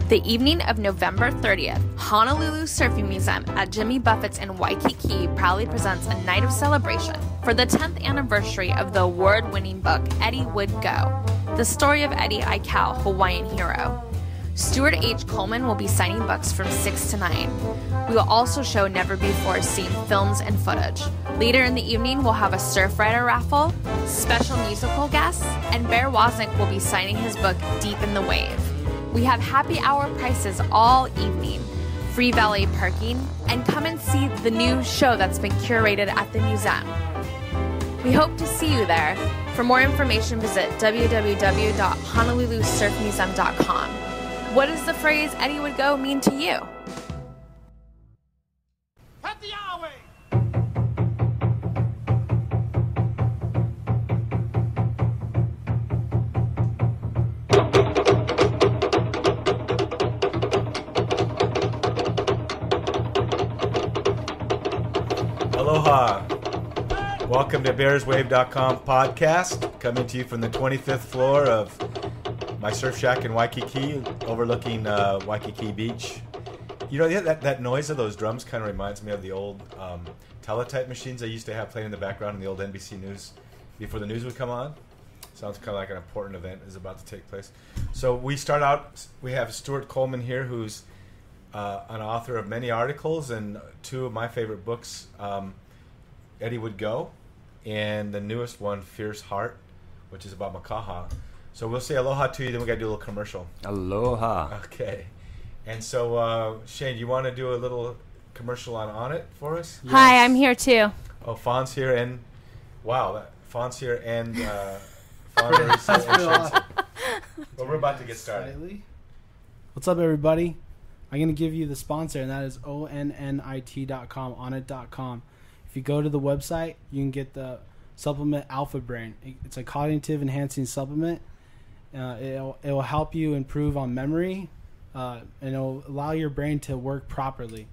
The evening of November 30th, Honolulu Surfing Museum at Jimmy Buffett's in Waikiki proudly presents a night of celebration for the 10th anniversary of the award-winning book Eddie Would Go, the story of Eddie Aikau, Hawaiian hero. Stuart H. Coleman will be signing books from 6 to 9. We will also show never-before-seen films and footage. Later in the evening, we'll have a surf rider raffle, special musical guests, and Bear Woznick will be signing his book Deep in the Wave. We have happy hour prices all evening, free valet parking, and come and see the new show that's been curated at the museum. We hope to see you there. For more information, visit www.honolulusurfmuseum.com. What does the phrase Eddie Would Go mean to you? Cut the highway! Aloha. Welcome to BearsWave.com podcast, coming to you from the 25th floor of my surf shack in Waikiki, overlooking Waikiki Beach. You know, that noise of those drums kind of reminds me of the old teletype machines I used to have playing in the background in the old NBC News before the news would come on. Sounds kind of like an important event is about to take place. So we start out, we have Stuart Coleman here, who's an author of many articles and two of my favorite books, Eddie Would Go, and the newest one, Fierce Heart, which is about Makaha. So we'll say aloha to you, then we got to do a little commercial. Aloha. Okay. And so, Shane, you want to do a little commercial on it for us? Yes. Hi, I'm here too. Oh, Fawn's here, and wow, Fawn's here, and Fawn and Shane's here. Well, we're about to get started. What's up, everybody? I'm going to give you the sponsor, and that is onnit.com, onnit.com. If you go to the website, you can get the supplement Alpha Brain. It's a cognitive enhancing supplement. It will help you improve on memory, and it will allow your brain to work properly.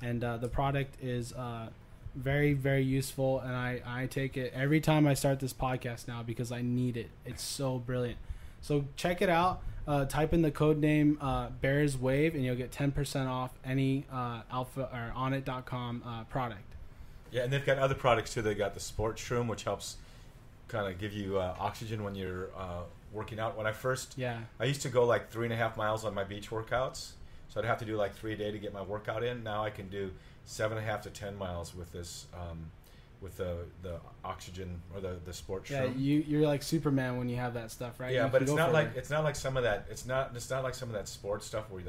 And the product is very, very useful, and I take it every time I start this podcast now because I need it. It's so brilliant. So check it out. Type in the code name Bears Wave, and you'll get 10% off any Alpha or onnit.com product. Yeah, and they've got other products too. They got the Sports Shroom, which helps kind of give you oxygen when you're working out. When I used to go like 3.5 miles on my beach workouts, so I'd have to do like 3 a day to get my workout in. Now I can do 7.5 to 10 miles with this, with the oxygen or the Sports Shroom. Yeah, you're like Superman when you have that stuff, right? Yeah, but it's not like some of that. It's not like some of that sports stuff where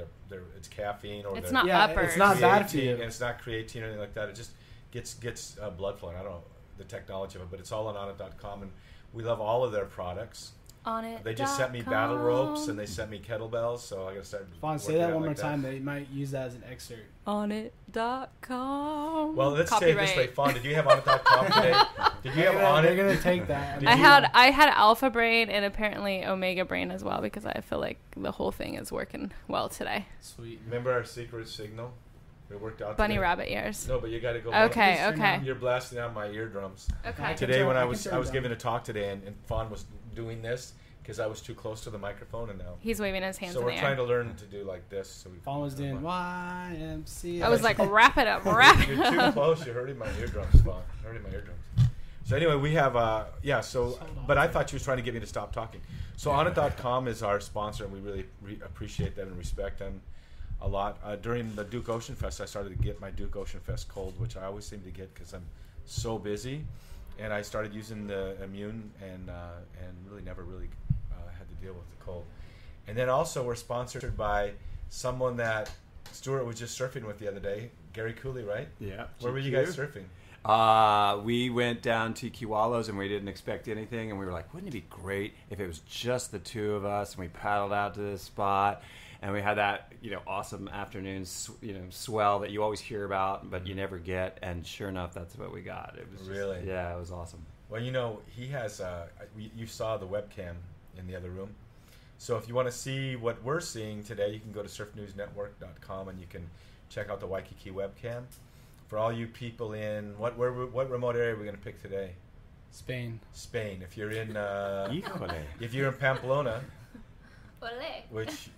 it's caffeine or it's not uppers. It's not bad for you, and it's not creatine or anything like that. It just gets blood flowing. I don't know the technology of it, but it's all on onnit.com, and we love all of their products. Onnit.com. They just sent me battle ropes and they sent me kettlebells, so I got to start. Fawn, say that one more time. They might use that as an excerpt. Onnit.com. Well, let's say it this way. Fawn, did you have Onnit.com today? Did you have Onnit? They're gonna take that. I had Alpha Brain and apparently Omega Brain as well because I feel like the whole thing is working well today. Sweet. Remember our secret signal? We worked out Bunny today. Rabbit ears. No, but you got to go. Okay. You're blasting out my eardrums. Okay. Today when I was giving a talk today and Fawn was doing this because I was too close to the microphone, and now he's waving his hands so in the air. we're trying to learn to do like this. So Fawn was doing YMCA. I was like, wrap it up. You're too close. You're hurting my eardrums, Fawn. Hurting my eardrums. So anyway, we have but I thought she was trying to get me to stop talking. So onnit.com is our sponsor, and we really appreciate that and respect them a lot. During the Duke Ocean Fest, I started to get my Duke Ocean Fest cold, which I always seem to get because I'm so busy. And I started using the Immune and really never had to deal with the cold. And then also we're sponsored by someone that Stuart was just surfing with the other day, Gary Cooley, right? Yeah. Where were you guys surfing? We went down to Kiwalos and we didn't expect anything, and we were like, wouldn't it be great if it was just the two of us? And we paddled out to this spot. And we had that, awesome afternoon, swell that you always hear about, but you never get. And sure enough, that's what we got. It was really, it was awesome. Well, he has. You saw the webcam in the other room, so if you want to see what we're seeing today, you can go to surfnewsnetwork.com and you can check out the Waikiki webcam. For all you people in what remote area are we going to pick today? Spain. If you're in if you're in Pamplona. which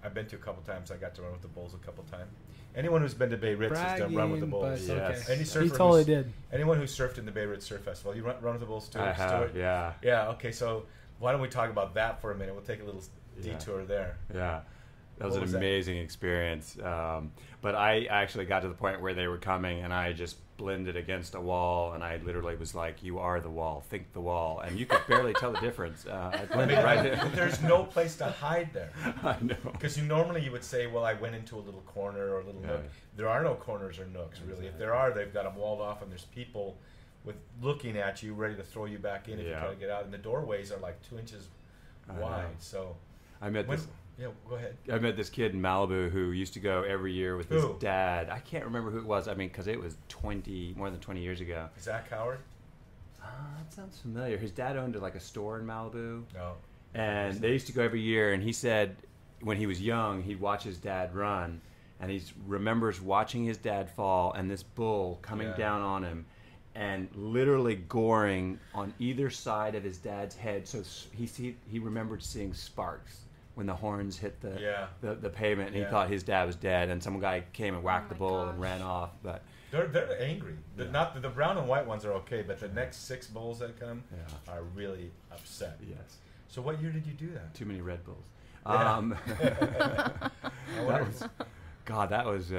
I've been to a couple times. I got to run with the bulls a couple times. Anyone who's been to Bay Ritz has done run with the bulls. But Yes. okay. Any surfer He totally did. Anyone who surfed in the Bay Ritz Surf Festival, you run with the bulls too, I have, Stuart? yeah. Yeah. Okay. So why don't we talk about that for a minute? We'll take a little detour there. Yeah. That was What was an amazing experience. But I actually got to the point where they were coming, and I just blended against a wall, and I literally was like, "You are the wall. Think the wall." And you could barely tell the difference. I blended right in. There's no place to hide there. I know. Because normally you would say, well, I went into a little corner or a little nook. There are no corners or nooks, really. If there are, they've got them walled off, and there's people looking at you, ready to throw you back in if you try to get out. And the doorways are like 2 inches wide. So I met this. Yeah, go ahead. I met this kid in Malibu who used to go every year with his dad. I can't remember who it was. I mean, because it was more than 20 years ago. Zach Howard? That sounds familiar. His dad owned like a store in Malibu. No. And they used to go every year. And he said when he was young, he'd watch his dad run. And he remembers watching his dad fall and this bull coming down on him and literally goring on either side of his dad's head. So he remembered seeing sparks when the horns hit the pavement, and he thought his dad was dead, and some guy came and whacked the bull and ran off. But they're angry. Not the brown and white ones are okay, but the next 6 bulls that come are really upset. Yes. So what year did you do that? Too many Red Bulls. Yeah. That was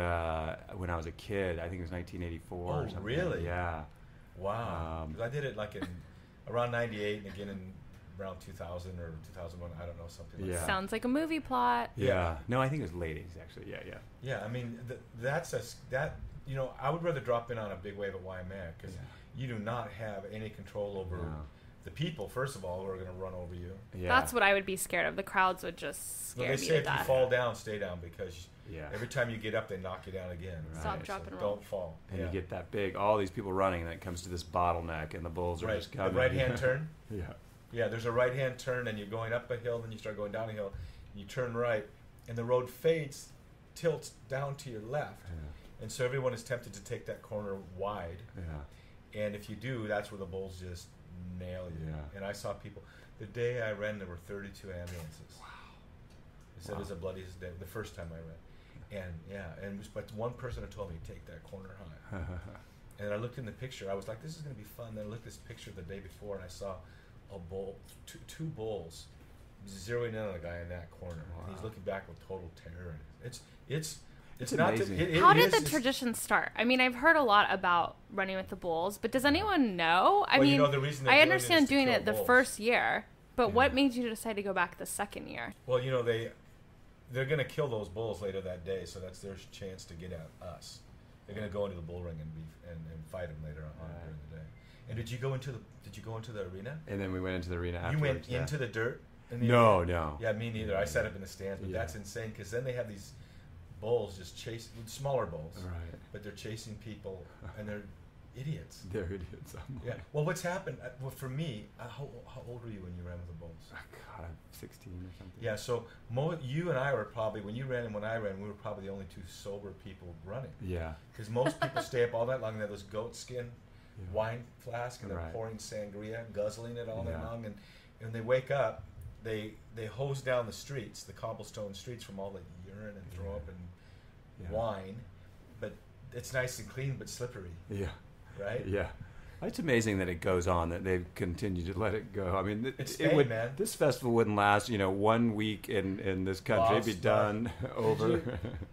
when I was a kid. I think it was 1984 or something. Really? Yeah. Wow. 'Cause I did it like in around 98 and again in around 2000 or 2001. I don't know, something like that. Sounds like a movie plot. Yeah. No, I think it was late 80s, actually. Yeah. Yeah, I mean, I would rather drop in on a big wave at Waimea because you do not have any control over the people, first of all, who are going to run over you. Yeah. That's what I would be scared of. The crowds would just scare me They say to if death. you fall down, stay down because every time you get up, they knock you down again. Right. Stop, So drop, and roll. don't fall. And you get that big, all these people running, and it comes to this bottleneck, and the bulls are just coming. The right-hand turn? Yeah. Yeah, there's a right-hand turn, and you're going up a hill, then you start going down a hill, and you turn right, and the road tilts down to your left. Yeah. And so everyone is tempted to take that corner wide. Yeah. And if you do, that's where the bulls just nail you. Yeah. And I saw people. The day I ran, there were 32 ambulances. Wow. They said it was the bloodiest day, the first time I ran. And but one person had told me, take that corner high. And I looked in the picture. I was like, this is going to be fun. Then I looked at this picture the day before, and I saw a bull, two bulls, zeroing in on a guy in that corner. Wow. And he's looking back with total terror. It's not amazing. How did the tradition start? I mean, I've heard a lot about running with the bulls, but does anyone know? I mean, the reason I understand doing it the bulls. first year, but what made you decide to go back the second year? Well, they're going to kill those bulls later that day, so that's their chance to get at us. They're going to go into the bull ring and fight them later on during the day. And did you go into the arena? And then we went into the arena You afterwards. went into the dirt? No. Yeah, me neither. I sat up in the stands, but that's insane because then they have these bulls just chasing smaller bulls, right? But they're chasing people, and they're idiots. They're idiots. Yeah. Well, what's happened? Well, for me, how old were you when you ran with the bulls? God, 16 or something. Yeah. So you and I were probably when you ran and when I ran, we were probably the only 2 sober people running. Yeah. Because most people stay up all night long. They have those goat skin wine flask, and they're pouring sangria, guzzling it all night long, and when they wake up, they hose down the streets, the cobblestone streets, from all the urine and throw up and wine, but it's nice and clean but slippery. Yeah. Right? Yeah. It's amazing that it goes on, that they've continued to let it go. I mean, man. This festival wouldn't last, 1 week in this country. It'd be done over.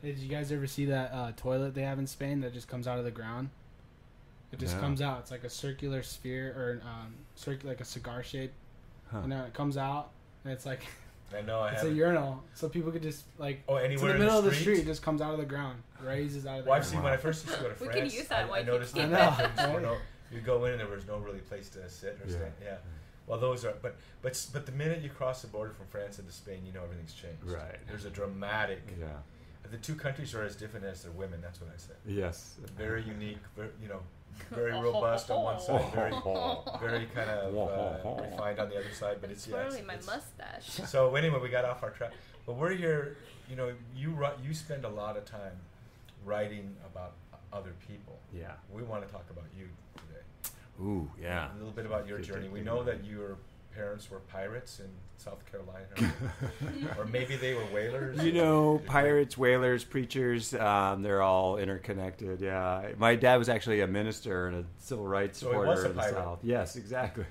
Did you guys ever see that toilet they have in Spain that just comes out of the ground? It just comes out. It's like a circular sphere or like a cigar shape. Huh. And it comes out, and it's like I know. it's a urinal, so people could just anywhere it's in the middle of the street. It just comes out of the ground, raises out of the ground. I've seen when I first used to go to France. We can use that. I noticed that you go in and there was no really place to sit or stand. Yeah. Well, those are but the minute you cross the border from France into Spain, everything's changed. Right. There's a dramatic. Yeah. The 2 countries are as different as their women. That's what I said. Yes. Very unique. Very robust on one side. Very kind of refined on the other side. But it's twirling my mustache. So anyway, we got off our track. But we're here. You spend a lot of time writing about other people. Yeah. We want to talk about you today. Ooh, yeah. A little bit about your journey. We know that you're parents were pirates in South Carolina, or maybe they were whalers. You know, pirates, whalers, preachers, they're all interconnected. Yeah, my dad was actually a minister and a civil rights So he supporter was a in the pirate. South. Yes, exactly.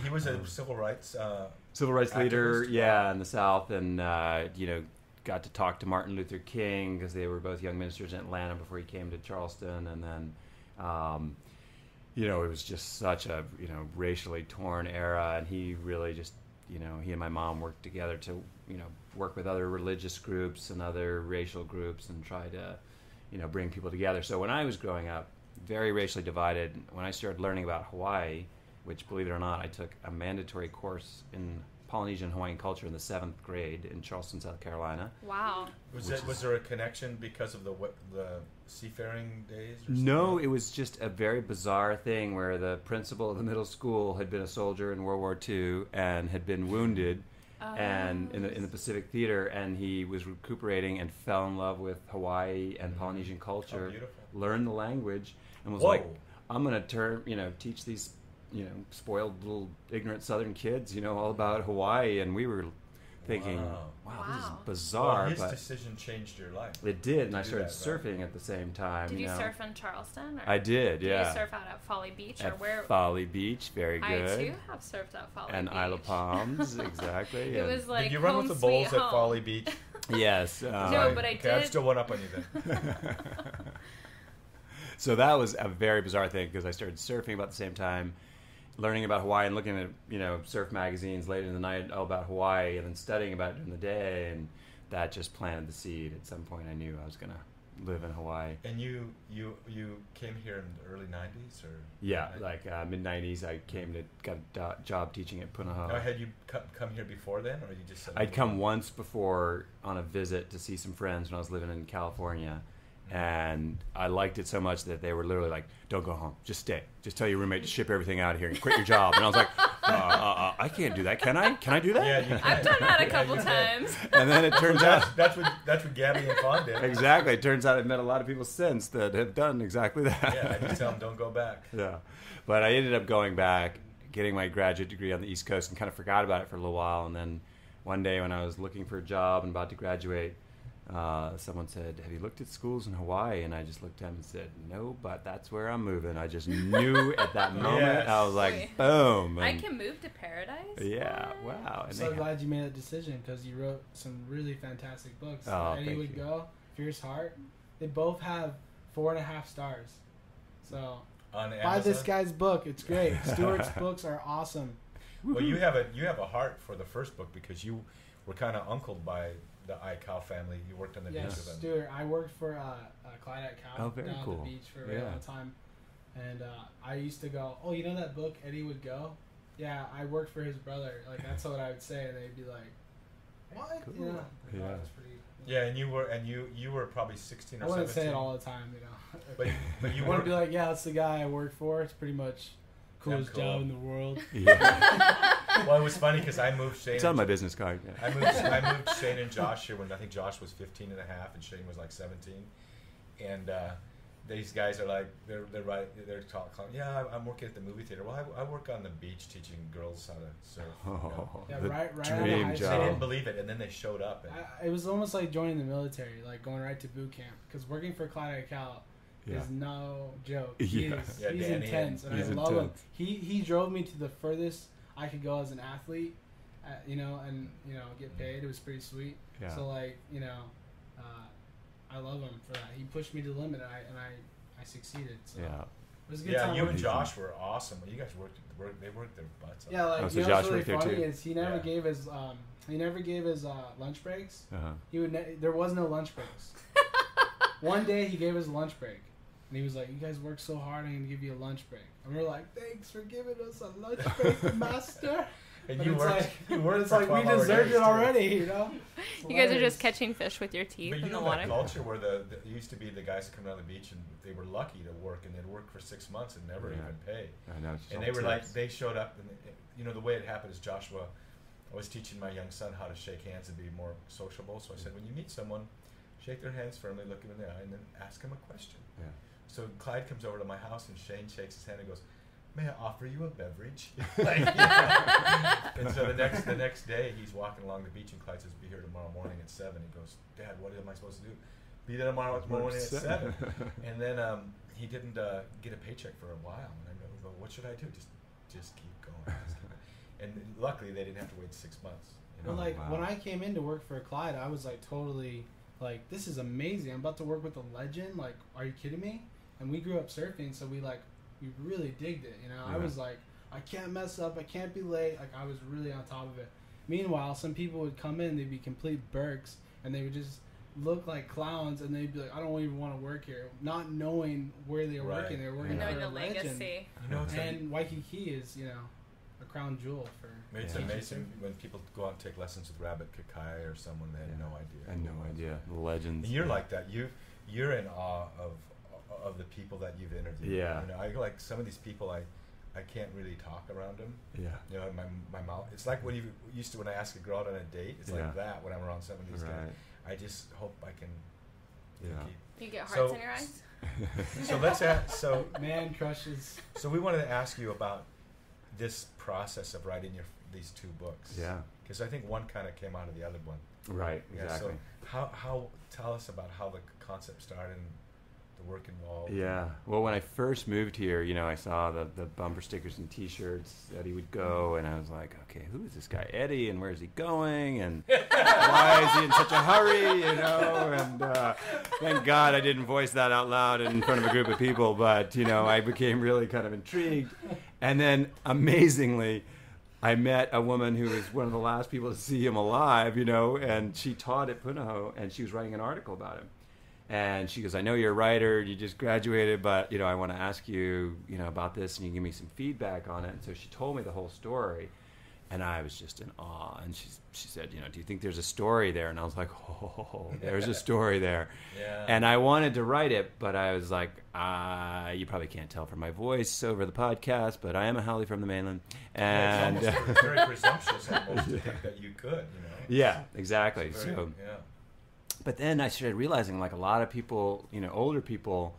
He was a civil rights leader, activist? yeah, in the South, and got to talk to Martin Luther King because they were both young ministers in Atlanta before he came to Charleston, and then. It was just such a racially torn era, and he really just he and my mom worked together to work with other religious groups and other racial groups and try to bring people together. So when I was growing up, very racially divided, when I started learning about Hawaii, which, believe it or not, I took a mandatory course in Polynesian Hawaiian culture in the 7th grade in Charleston, South Carolina. Wow. Was there a connection because of the seafaring days? Or No, it was just a very bizarre thing where the principal of the middle school had been a soldier in World War II and had been wounded and in the Pacific Theater, and he was recuperating and fell in love with Hawaii and Polynesian culture, learned the language, and was like, I'm going to teach these spoiled little ignorant Southern kids, all about Hawaii. And we were thinking, wow, this is bizarre. Well, his but decision changed your life. It did, and I started surfing at the same time. Did you surf in Charleston? I did, yeah. Did you surf out at Folly Beach? At or where? Folly Beach, very good. I too have surfed at Folly and Beach. Isle of Palms, exactly. It was like did you run with the bulls at Folly Beach? Yes. No, but I did. I'm still one up on you then. So that was a very bizarre thing because I started surfing about the same time, learning about Hawaii and looking at surf magazines late in the night all about Hawaii, and then studying about it during the day, and that just planted the seed. At some point, I knew I was going to live in Hawaii. And you came here in the early '90s, or like mid '90s. I got a job teaching at Punahou. Now, had you come here before then, or you just? I'd come once before on a visit to see some friends when I was living in California. And I liked it so much that they were literally like, "Don't go home. Just stay. Just tell your roommate to ship everything out of here and quit your job." And I was like, "I can't do that. Can I? Can I do that?" Yeah, you can. I've done that a couple times. And then it turns out that's what Gabby and Fawn did. Exactly. It turns out I've met a lot of people since that have done exactly that. Yeah, I just tell them don't go back. Yeah, but I ended up going back, getting my graduate degree on the East Coast, and kind of forgot about it for a little while. And then one day when I was looking for a job and about to graduate, someone said, "Have you looked at schools in Hawaii?" And I just looked at him and said, "No, but that's where I'm moving." I just knew at that moment. Yes. I was like, boom. I can move to paradise? Yeah, wow. I'm And so glad you made that decision because you wrote some really fantastic books. Oh, Eddie thank Would you. Go, Fierce Heart. They both have 4.5 stars. So On buy Amazon? this guy's book. It's great. Stuart's books are awesome. Well, you have a heart for the first book because you were kind of uncled by the Aikau family. You worked on the beach Yes, with them. Stuart. I worked for Clyde at Cal Oh, very down cool. at the beach for a very Yeah. long time. And I used to go, "Oh, you know that book, Eddie Would Go?" Yeah, I worked for his brother. Like, that's what I would say. And they'd be like, "What?" Cool. You know? Yeah. Oh, it's pretty, Yeah, and you were probably 16 or 17. I wouldn't say it all the time, you know. But you I want were to be like, yeah, that's the guy I work for. It's pretty much coolest cool. job in the world. Yeah. Well, it was funny because I moved Shane. It's on my business card. Yeah. I moved Shane and Josh here when I think Josh was 15 and a half and Shane was like 17. And these guys are like, they're talking, yeah, I'm working at the movie theater. Well, I work on the beach teaching girls how to surf. You know? Oh, Yeah, the right out of dream high They school. didn't job. believe it, and then they showed up. And It was almost like joining the military, like going right to boot camp. Because working for Clyde at Cal Yeah. is no joke. Yeah. He's Danny intense, and He's I love intense. him. He drove me to the furthest I could go as an athlete, and get paid. It was pretty sweet. Yeah. So I love him for that. He pushed me to the limit, and I succeeded. So Yeah. it was a good yeah, time. you and working- Josh were awesome. You guys they worked their butts off. Yeah, like Oh, so you know Josh what's really worked there funny too? is he never Yeah. gave his lunch breaks. Uh-huh. There was no lunch breaks. One day he gave us a lunch break, and he was like, "You guys work so hard, I'm gonna give you a lunch break." And we're like, "Thanks for giving us a lunch break, master." And But you it's worked. like, You worked it's for like we 12-hour deserved days, it too. already, you know. You guys are just catching fish with your teeth But in you the know water. that culture where it used to be the guys that come down the beach and they were lucky to work and they'd work for 6 months and never Yeah. even pay. I know. it's just And all they were like, tips. they showed up and the way it happened is Joshua, I was teaching my young son how to shake hands and be more sociable. So I said, when you meet someone, shake their hands firmly, look them in the eye, and then ask them a question. Yeah. So Clyde comes over to my house and Shane shakes his hand and goes, may I offer you a beverage? Like, and so the next day, he's walking along the beach, and Clyde says, be here tomorrow morning at 7. He goes, Dad, what am I supposed to do? Be there tomorrow morning at 7. And then he didn't get a paycheck for a while. And I go, what should I do? Just keep going. And luckily, they didn't have to wait 6 months. Well, like when I came in to work for Clyde, I was like totally like, this is amazing. I'm about to work with a legend. Like, are you kidding me? And we grew up surfing, so we really digged it. You know, I was like, I can't mess up. I can't be late. Like, I was really on top of it. Meanwhile, some people would come in, they'd be complete berks, and they would just look like clowns, and they'd be like, I don't even want to work here, not knowing where they were working. They were working for a legend. And Waikiki is, you know, a crown jewel for. It's amazing when people go out and take lessons with Rabbit Kakai or someone they had no idea. I had no idea. The legends. And you're like that. You're in awe of the people that you've interviewed. Yeah. You know, I like some of these people. I can't really talk around them. Yeah. You know, my mouth. It's like when you used to when I ask a girl out on a date. It's like that when I'm around some of these guys. I just hope I can. You get hearts in your eyes. So let's ask. Man crushes. So we wanted to ask you about this process of writing these 2 books. Yeah. Because I think one kind of came out of the other one. Right. Exactly. So how tell us about how the concept started and the work involved. Yeah. Well, when I first moved here, you know, I saw the bumper stickers and T-shirts. Eddie would go, and I was like, okay, who is this guy Eddie, and where's he going, and why is he in such a hurry, you know? And thank God I didn't voice that out loud in front of a group of people, but, you know, I became really kind of intrigued. And then, amazingly, I met a woman who was one of the last people to see him alive, you know, and she taught at Punahou, and she was writing an article about him. And she goes, I know you're a writer, you just graduated, but, you know, I want to ask you, you know, about this, and you give me some feedback on it. And so she told me the whole story, and I was just in awe. And she said, you know, do you think there's a story there? And I was like, oh, there's a story there. Yeah. And I wanted to write it, but I was like, you probably can't tell from my voice over the podcast, but I am a haole from the mainland. And it's very presumptuous almost to think that you could, you know. Yeah, exactly. But then I started realizing, like, a lot of people, you know, older people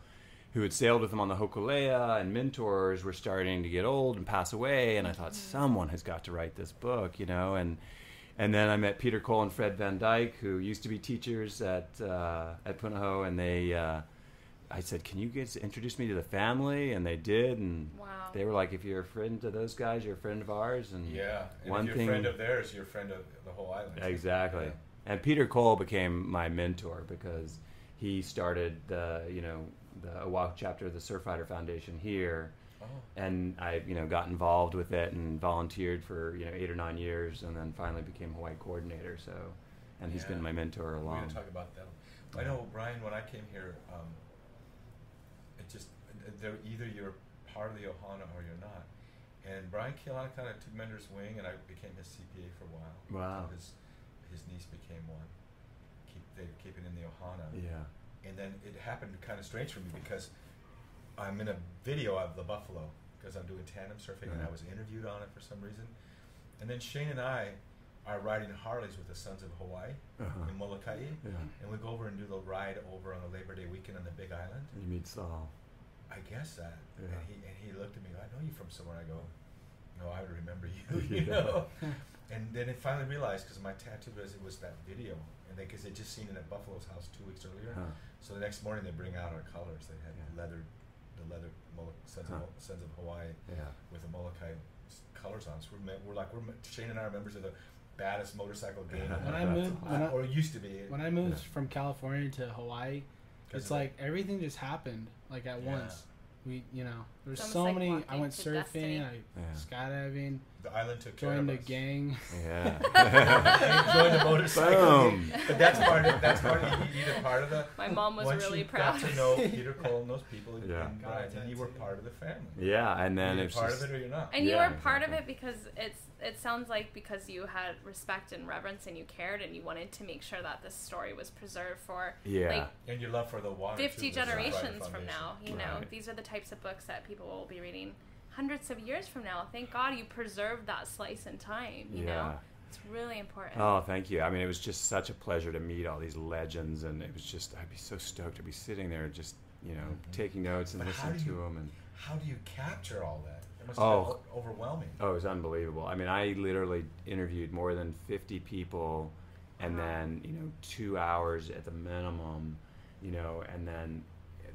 who had sailed with him on the Hokulea and mentors were starting to get old and pass away. And I thought, someone has got to write this book, you know. And then I met Peter Cole and Fred Van Dyke, who used to be teachers at Punahou. And I said, can you guys introduce me to the family? And they did. And they were like, if you're a friend to those guys, you're a friend of ours. And if you're a friend of theirs, you're a friend of the whole island. Exactly. Yeah. And Peter Cole became my mentor because he started the Oahu chapter of the Surfrider Foundation here, and I, you know, got involved with it and volunteered for, you know, 8 or 9 years, and then finally became Hawaii coordinator. So, and he's been my mentor along. We're going to talk about that. I know, Brian, when I came here, either you're part of the Ohana or you're not. And Brian Keelana kind of took me under his wing, and I became his CPA for a while. Wow. His niece became one. They keep it in the Ohana. Yeah. And then it happened kind of strange for me because I'm in a video of the Buffalo because I'm doing tandem surfing, and I was interviewed on it for some reason. And then Shane and I are riding Harleys with the Sons of Hawaii in Molokai, and we go over and do the ride over on the Labor Day weekend on the Big Island. You meet Saul. I guess that. Yeah. And he looked at me. I know you from somewhere. I go, no, I would remember you. You know. And then I finally realized, because my tattoo was that video, and because they just seen it at Buffalo's house 2 weeks earlier. So the next morning they bring out our colors. They had the leather Sons of Hawaii with the Molokai colors on. So we're Shane and I are members of the baddest motorcycle gang. Or used to be. When I moved from California to Hawaii, it's like everything just happened like at once. We, you know, there's so many. I went surfing, skydiving. The island took care of us. Joined the gang. Yeah. Joined the motorcycle. But that's part of either part of the. My mom was really proud. Once you got to know Peter Cole and those people, and you were part of the family. Yeah, and then you're part of it or you're not. And you were part of it because it sounds like because you had respect and reverence and you cared and you wanted to make sure that this story was preserved for and your love for the water 50 generations from now. You know, these are the types of books that people will be reading hundreds of years from now. Thank God you preserved that slice in time. You know, it's really important. Oh, thank you. I mean, it was just such a pleasure to meet all these legends, and it was just I'd be so stoked to be sitting there, just taking notes and listening to them. And how do you capture all that? I Must have been overwhelming. Oh, it was unbelievable. I mean, I literally interviewed more than 50 people, and then 2 hours at the minimum, and then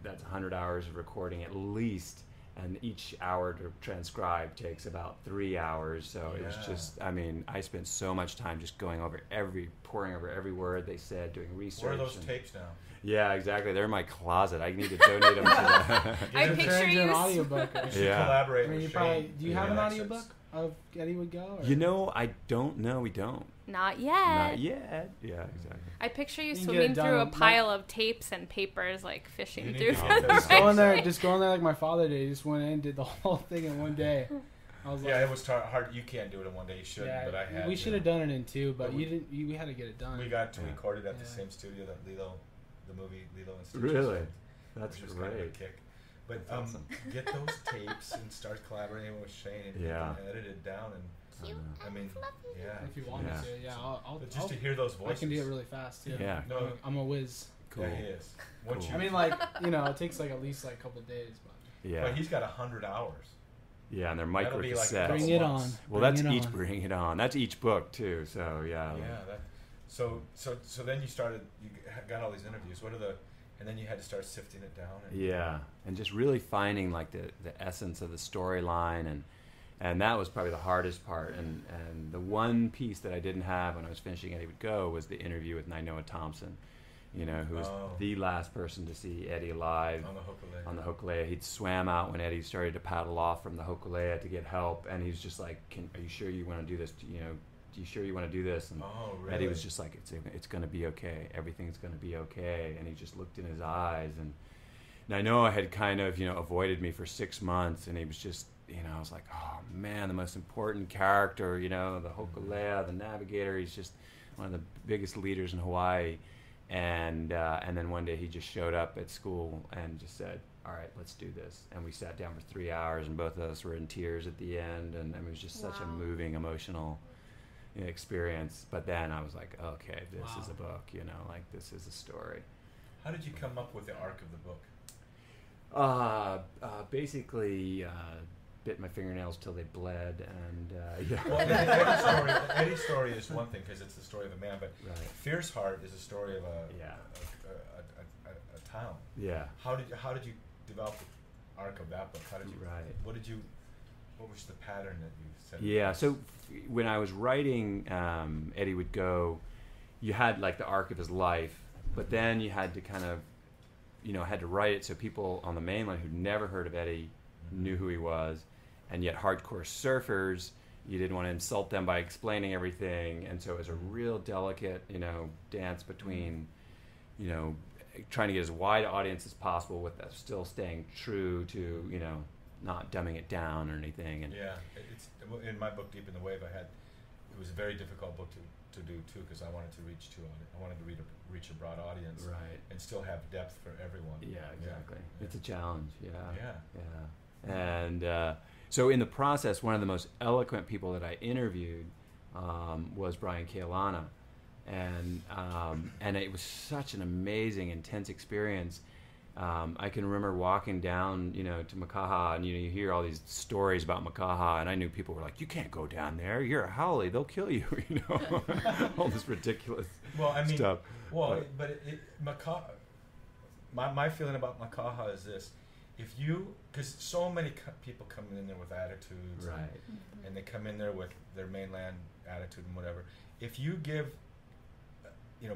that's 100 hours of recording at least, and each hour to transcribe takes about 3 hours. So it was just, I mean, I spent so much time just poring over every word they said, doing research. Where are those tapes now? Yeah, exactly. They're in my closet. I need to donate them to the... I picture you. An audiobook. You should collaborate I mean, with Shane. do you have an audiobook of Eddie Would Go? Or? I don't know. We don't. Not yet. Not yet. Yeah, exactly. I picture you You can swimming get it through a done. pile of tapes and papers, like fishing You need through to get them. those. Just go in there like my father did. He just went in and did the whole thing in one day. I was Yeah, it was hard. You can't do it in one day. You shouldn't, but I had. we should have done it in two, but But you didn't. We had to get it done. We got to record it at the Yeah. same studio that the movie Lilo and Stitch. Really? was That's which was kind of a great. kick. But That's awesome. get those tapes and start collaborating with Shane and you can edit it down and. I mean, yeah. If you want me to, I'll But just to hear those voices. I can do it really fast too. Yeah. No, I'm a whiz. Cool. yeah, he is. Once Cool. I mean, like it takes like at least like a couple of days, but Yeah. But he's got 100 hours. Yeah, and they're That'll micro be like cassettes. bring it on. Well, Bring that's it each on. Bring It On. That's each book too. So yeah. So then you started. You got all these interviews. And then you had to start sifting it down. And just really finding like the essence of the storyline, and that was probably the hardest part. And the one piece that I didn't have when I was finishing Eddie Would Go was the interview with Niomi Thompson, who was the last person to see Eddie alive on the Hokulea. He'd swam out when Eddie started to paddle off from the Hokulea to get help, and he's just like, "Are you sure you want to do this? Do you sure you want to do this?" And really? Eddie was just like, "It's going to be okay. Everything's going to be okay." And he just looked in his eyes, and Niomi had kind of avoided me for 6 months, and he was just. I was like, oh man, the most important character, the Hokulea, the navigator. He's just one of the biggest leaders in Hawaii. And then one day he just showed up at school and just said, all right, let's do this. And we sat down for 3 hours, and both of us were in tears at the end. And it was just such a moving, emotional experience. But then I was like, okay, this is a book, this is a story. How did you come up with the arc of the book? Basically, bit my fingernails till they bled, and Well, Eddie's story is one thing because it's the story of a man, but Fierce Heart is a story of a town. Yeah. How did you develop the arc of that book? How did you? What was the pattern that you set? Yeah. So when I was writing Eddie Would Go, you had like the arc of his life, but then you had to kind of, had to write it so people on the mainland who'd never heard of Eddie knew who he was. And yet hardcore surfers, you didn't want to insult them by explaining everything. And so it was a real delicate, dance between, trying to get as wide audience as possible with still staying true to, not dumbing it down or anything. And it's in my book, Deep in the Wave, it was a very difficult book to do too, because I wanted to reach I wanted to reach a broad audience, and still have depth for everyone. Yeah, exactly. Yeah. It's a challenge. Yeah. Yeah. And so in the process, one of the most eloquent people that I interviewed was Brian Kealana, and it was such an amazing, intense experience. I can remember walking down, to Makaha, and you hear all these stories about Makaha, and I knew people were like, "You can't go down there. You're a haole. They'll kill you." All this ridiculous stuff. But Makaha. My feeling about Makaha is this: because so many people come in there with attitudes, and they come in there with their mainland attitude and whatever. If you give,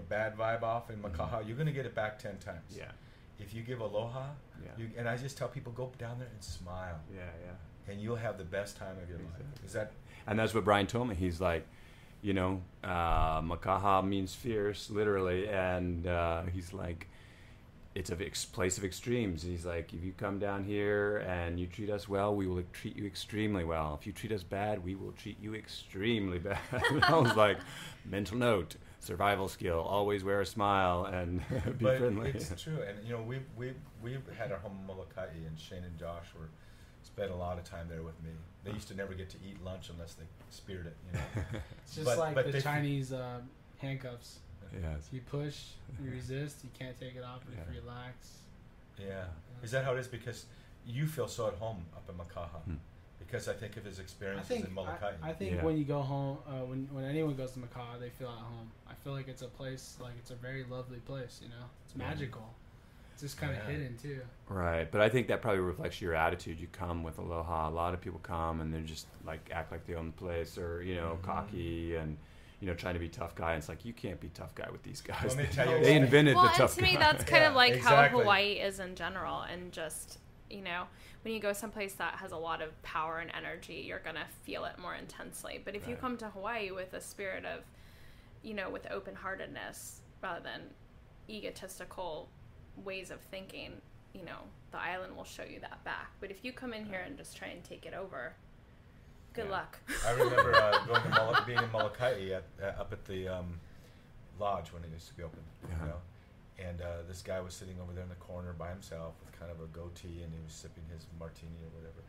bad vibe off in Makaha, you're going to get it back 10 times. Yeah. If you give aloha, and I just tell people, go down there and smile. And you'll have the best time of your life. Is that? And that's what Brian told me. He's like, Makaha means fierce, literally, and he's like, it's a place of extremes. He's like, if you come down here and you treat us well, we will treat you extremely well. If you treat us bad, we will treat you extremely bad. And I was like, mental note, survival skill, always wear a smile and be friendly. It's true. And we've had our home in Molokai, and Shane and Josh spent a lot of time there with me. They used to never get to eat lunch unless they speared it. It's just like the Chinese handcuffs. Yes. You push, you resist, you can't take it off, you relax. Yeah. Is that how it is? Because you feel so at home up in Makaha. because I think of his I experiences think in Molokai. I think when you go home, when anyone goes to Macau, they feel at home. I feel like it's a place, like it's a very lovely place. You know, it's magical. It's just kind of hidden too. Right, but I think that probably reflects your attitude. You come with aloha. A lot of people come and they're just like act like they own the place, or cocky and trying to be tough guy. And it's like, you can't be tough guy with these guys. Let me tell you, they invented the tough and to me, guy. that's kind of like exactly. how Hawaii is in general, and just when you go someplace that has a lot of power and energy, you're gonna feel it more intensely. But if you come to Hawaii with a spirit of, with open-heartedness rather than egotistical ways of thinking, the island will show you that back. But if you come in here and just try and take it over, good luck. I remember being in Molokai up at the lodge when it used to be open, and this guy was sitting over there in the corner by himself with kind of a goatee, and he was sipping his martini or whatever,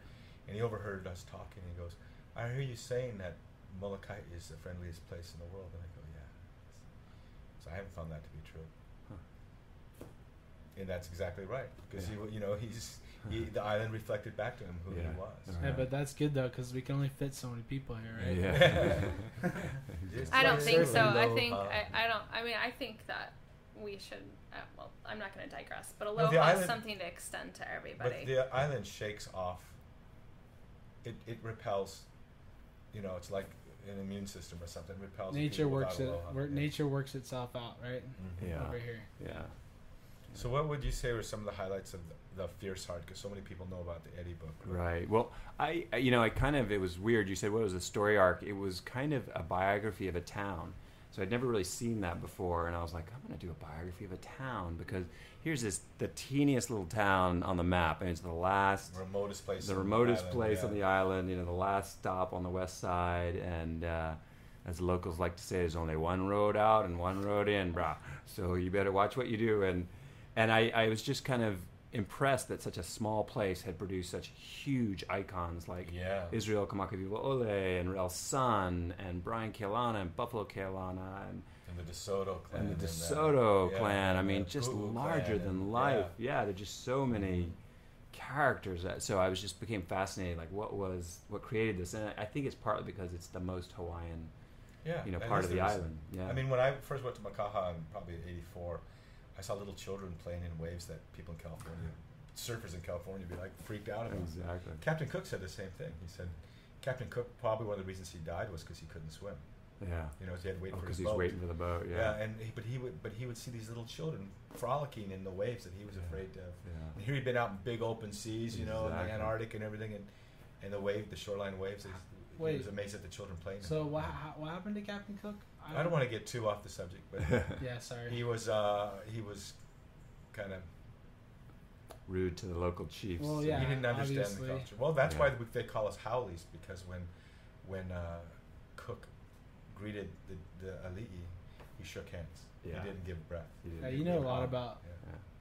and he overheard us talking, and he goes, "I hear you saying that Molokai is the friendliest place in the world," and I go, "Yeah." So I haven't found that to be true. And that's exactly right, because the island reflected back to him who he was. Yeah, but that's good though, because we can only fit so many people here, right? Yeah. I don't think so. I think that we should. I'm not going to digress, but aloha is something to extend to everybody. But the island shakes off. It repels. It's like an immune system or something. It repels. Nature works itself out, right? Mm-hmm. Yeah. Over here. Yeah. So what would you say were some of the highlights of the Fierce Heart? Because so many people know about the Eddie book. Right. Well, I it was weird. You said, what was the story arc? It was kind of a biography of a town. So I'd never really seen that before. And I was like, I'm going to do a biography of a town, because here's the teeniest little town on the map. And it's the remotest place on the island, the last stop on the west side. And, as the locals like to say, there's only one road out and one road in, brah. So you better watch what you do. And I was just kind of impressed that such a small place had produced such huge icons like Israel Kamakawiwa Ole and El Sun and Brian Kealana and Buffalo Kealana and the DeSoto clan. And the DeSoto clan. I mean, just larger than life. Yeah, there's just so many characters. So I just became fascinated, like what created this. And I think it's partly because it's the most Hawaiian part of the island. Yeah. I mean, when I first went to Makaha in probably '84, I saw little children playing in waves that people in California, surfers in California, would be like freaked out about. Exactly. Captain Cook said the same thing. He said Captain Cook, probably one of the reasons he died was because he couldn't swim. Yeah. He had to wait for his boat. Because he's waiting for the boat. Yeah. Yeah, but he would see these little children frolicking in the waves that he was afraid of. Yeah. And here he'd been out in big open seas, in the Antarctic and everything, and the shoreline waves. He was amazed at the children playing. So what happened to Captain Cook? I don't want to get too off the subject, but sorry. He was kind of rude to the local chiefs. Well, he didn't understand the culture. Well, that's why they call us haoles, because when Cook greeted the ali'i, he shook hands. Yeah. He didn't give breath. You know a lot about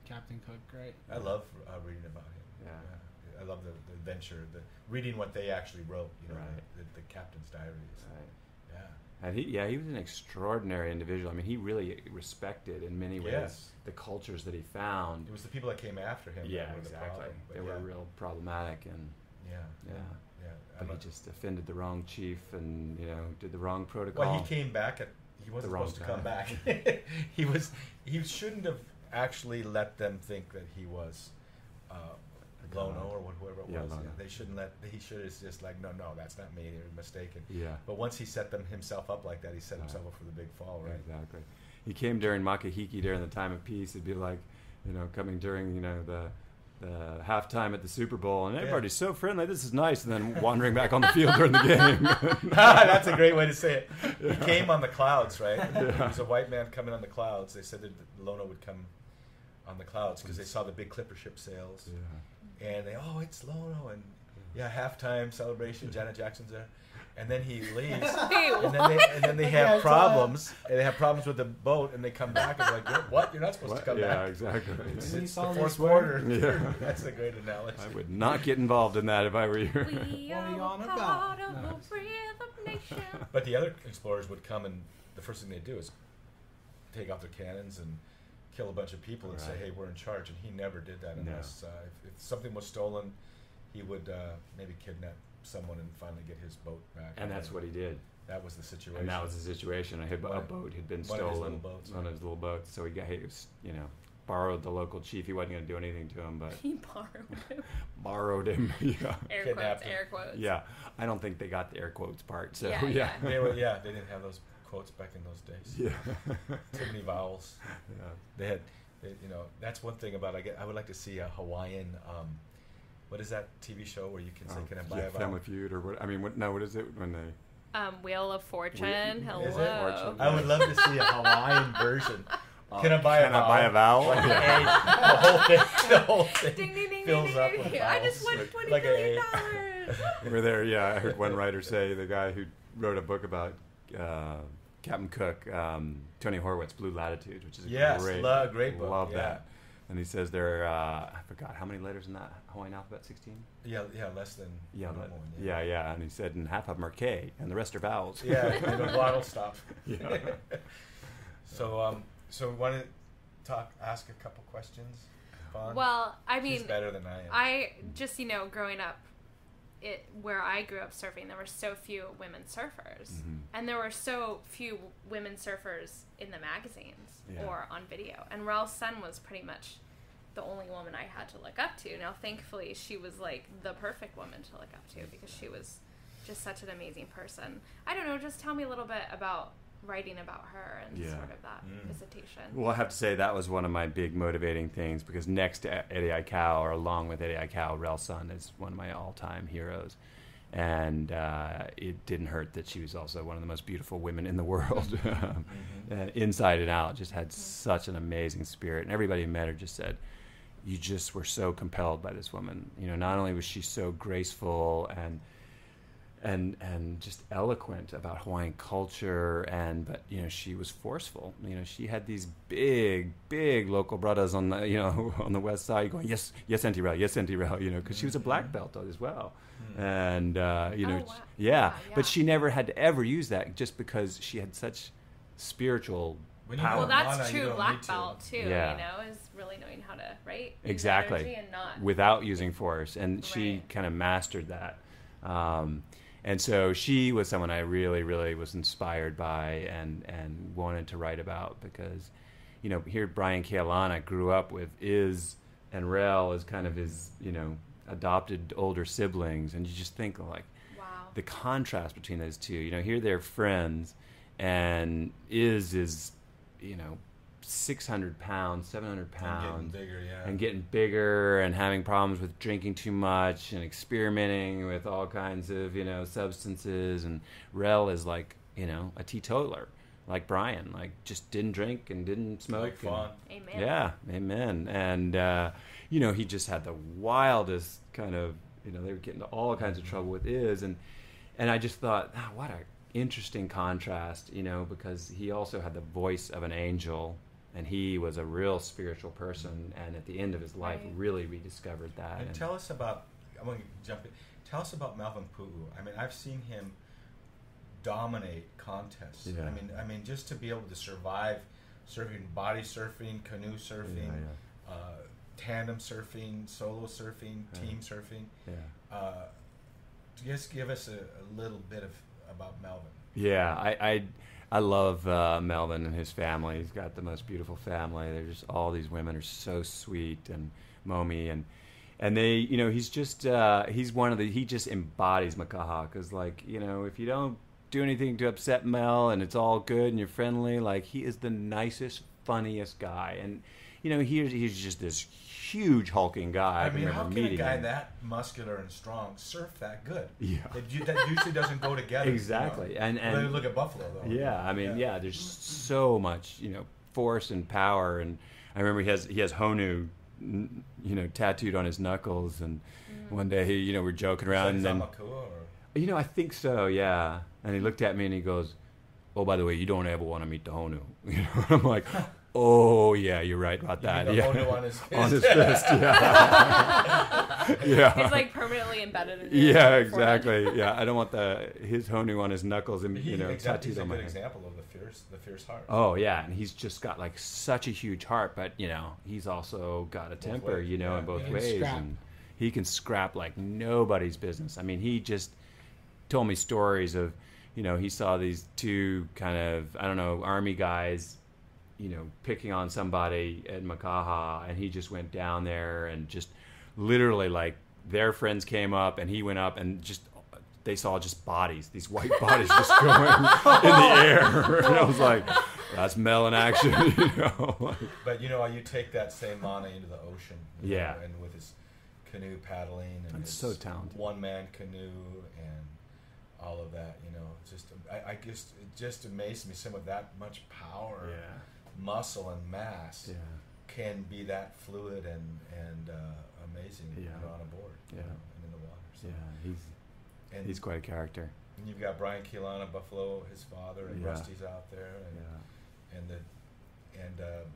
Captain Cook, right? I love reading about him. Yeah. I love the adventure, reading what they actually wrote. The captain's diaries. Right. Yeah. And he was an extraordinary individual. I mean, he really respected in many ways the cultures that he found. It was the people that came after him. Yeah, that were exactly. The problem, they were real problematic, and but he just offended the wrong chief, and did the wrong protocol. Well, he came back he wasn't supposed to come back. He shouldn't have actually let them think that he was Lono or whoever it was. They shouldn't he should have just like, no, that's not me. You're mistaken. Yeah. But once he set himself up like that, he set himself up for the big fall, right? Exactly. He came during Makahiki during the time of peace. It'd be like, coming during the halftime at the Super Bowl, and everybody's so friendly. This is nice, and then wandering back on the field during the game. That's a great way to say it. He came on the clouds, right? He was a white man coming on the clouds. They said that Lono would come on the clouds because they saw the big clipper ship sails. Yeah. And it's Lono, and halftime celebration. Janet Jackson's there, and then he leaves, and then they have problems. And they have problems with the boat, and they come back and they're like, "What? You're not supposed to come back." Yeah, exactly. It's the fourth quarter. Yeah. That's a great analogy. I would not get involved in that if I were you. We are on part of the Rhythm Nation. But the other explorers would come, and the first thing they'd do is take out their cannons and kill a bunch of people and say, "Hey, we're in charge." And he never did that unless if something was stolen, he would maybe kidnap someone and finally get his boat back. And that's what he did. That was the situation. And that was the situation. A boat had been stolen. One of his little boats. So he was, borrowed the local chief. He wasn't going to do anything to him, but He borrowed him. borrowed him. Yeah. Air quotes. Yeah. I don't think they got the air quotes part. So Yeah. They didn't have those quotes back in those days. Yeah. Too many vowels. Yeah. They had, that's one thing about I would like to see a Hawaiian. What is that TV show where you can say, "Can I buy a vowel?" Family Feud or what? I mean, what is it when they? Wheel of Fortune. Hello. Is it? I would love to see a Hawaiian version. Can I buy a vowel? Like the whole thing Ding, ding, ding, fills ding, up ding, with ding. vowels. I just won $20 Like million. We're there. Yeah, I heard one writer say, the guy who wrote a book about Captain Cook, Tony Horwitz, Blue Latitude, which is a great book. Love that. And he says there are, I forgot, how many letters in that Hawaiian alphabet? 16? Yeah, less than normal. Yeah. And he said, and half of them are K, and the rest are vowels. Yeah, the bottle stop. Yeah. So we want to ask a couple questions. Fawn? Well, I mean, she's better than I am. I just, growing up, where I grew up surfing, there were so few women surfers, and there were so few women surfers in the magazines or on video. And Rel's son was pretty much the only woman I had to look up to. Now, thankfully, she was like the perfect woman to look up to because she was just such an amazing person. I don't know, just tell me a little bit about writing about her and sort of that visitation. Well, I have to say that was one of my big motivating things because next to Eddie Aikau, or along with Eddie Aikau, Rel's son is one of my all-time heroes. And it didn't hurt that she was also one of the most beautiful women in the world. Inside and out, just had such an amazing spirit. And everybody who met her just said, you just were so compelled by this woman. Not only was she so graceful and just eloquent about Hawaiian culture, but she was forceful. She had these big local brothers on the on the west side going, yes Auntie Rel, yes Auntie Rel, because she was a black belt as well. And wow. But she never had to ever use that just because she had such spiritual power. Well, that's true black belt too. Yeah. Is really knowing how to use exactly energy and not without using force, and she kind of mastered that. And so she was someone I really, really was inspired by and wanted to write about because, here Brian Kealana grew up with Iz and Rel as kind of his, adopted older siblings. And you just think like the contrast between those two. Here they're friends and Iz is, 600 pounds, 700 pounds. And getting bigger and having problems with drinking too much and experimenting with all kinds of, substances. And Rel is like, a teetotaler, like Brian, like just didn't drink and didn't smoke. Like Fawn. Amen. Yeah, amen. And, he just had the wildest kind of, they were getting into all kinds of trouble with Iz. And I just thought, what a interesting contrast, because he also had the voice of an angel. And he was a real spiritual person, and at the end of his life, really rediscovered that. And tell us about, I'm going to jump in, tell us about Melvin Pu'u. I mean, I've seen him dominate contests. Yeah. I mean, just to be able to survive surfing, body surfing, canoe surfing, tandem surfing, solo surfing, team surfing. Yeah. Just give us a little bit about Melvin. Yeah, I love Melvin and his family. He's got the most beautiful family. They're just, all these women are so sweet, and Momi, and they, he's just, he just embodies Makaha, because if you don't do anything to upset Mel and it's all good and you're friendly, like, he is the nicest, funniest guy. And, he's just this huge hulking guy. I mean, how can a guy that muscular and strong surf that good? Yeah. That usually doesn't go together. Exactly. And look at Buffalo, though. Yeah, I mean, there's so much, force and power. And I remember he has Honu, tattooed on his knuckles. And one day, we're joking around. Is that and Zamakua, or? I think so, yeah. And he looked at me and he goes, "Oh, by the way, you don't ever want to meet the Honu." I'm like, "Oh, yeah, you're right about that." Honu on his fist. On his fist, yeah. Yeah. He's like permanently embedded in Yeah, exactly. Yeah, I don't want his Honu on his knuckles and tattooed he's on my a good head. example of the fierce heart. Oh yeah, and he's just got like such a huge heart, but he's also got a temper, ways. In both ways. Scrap. And he can scrap like nobody's business. I mean, he just told me stories of, he saw these two kind of, I don't know, army guys, picking on somebody at Makaha, and he just went down there and just literally, like, their friends came up and he went up and just, they saw just bodies, these white bodies just going in the air. And I was like, that's Mel in action, But you take that same mana into the ocean. And with his canoe paddling and his so talented one-man canoe and all of that, I guess it just amazed me some of that much power, muscle and mass can be that fluid and amazing on a board and in the water. So. He's quite a character. And you've got Brian Keelana, Buffalo, his father, and Rusty's out there, and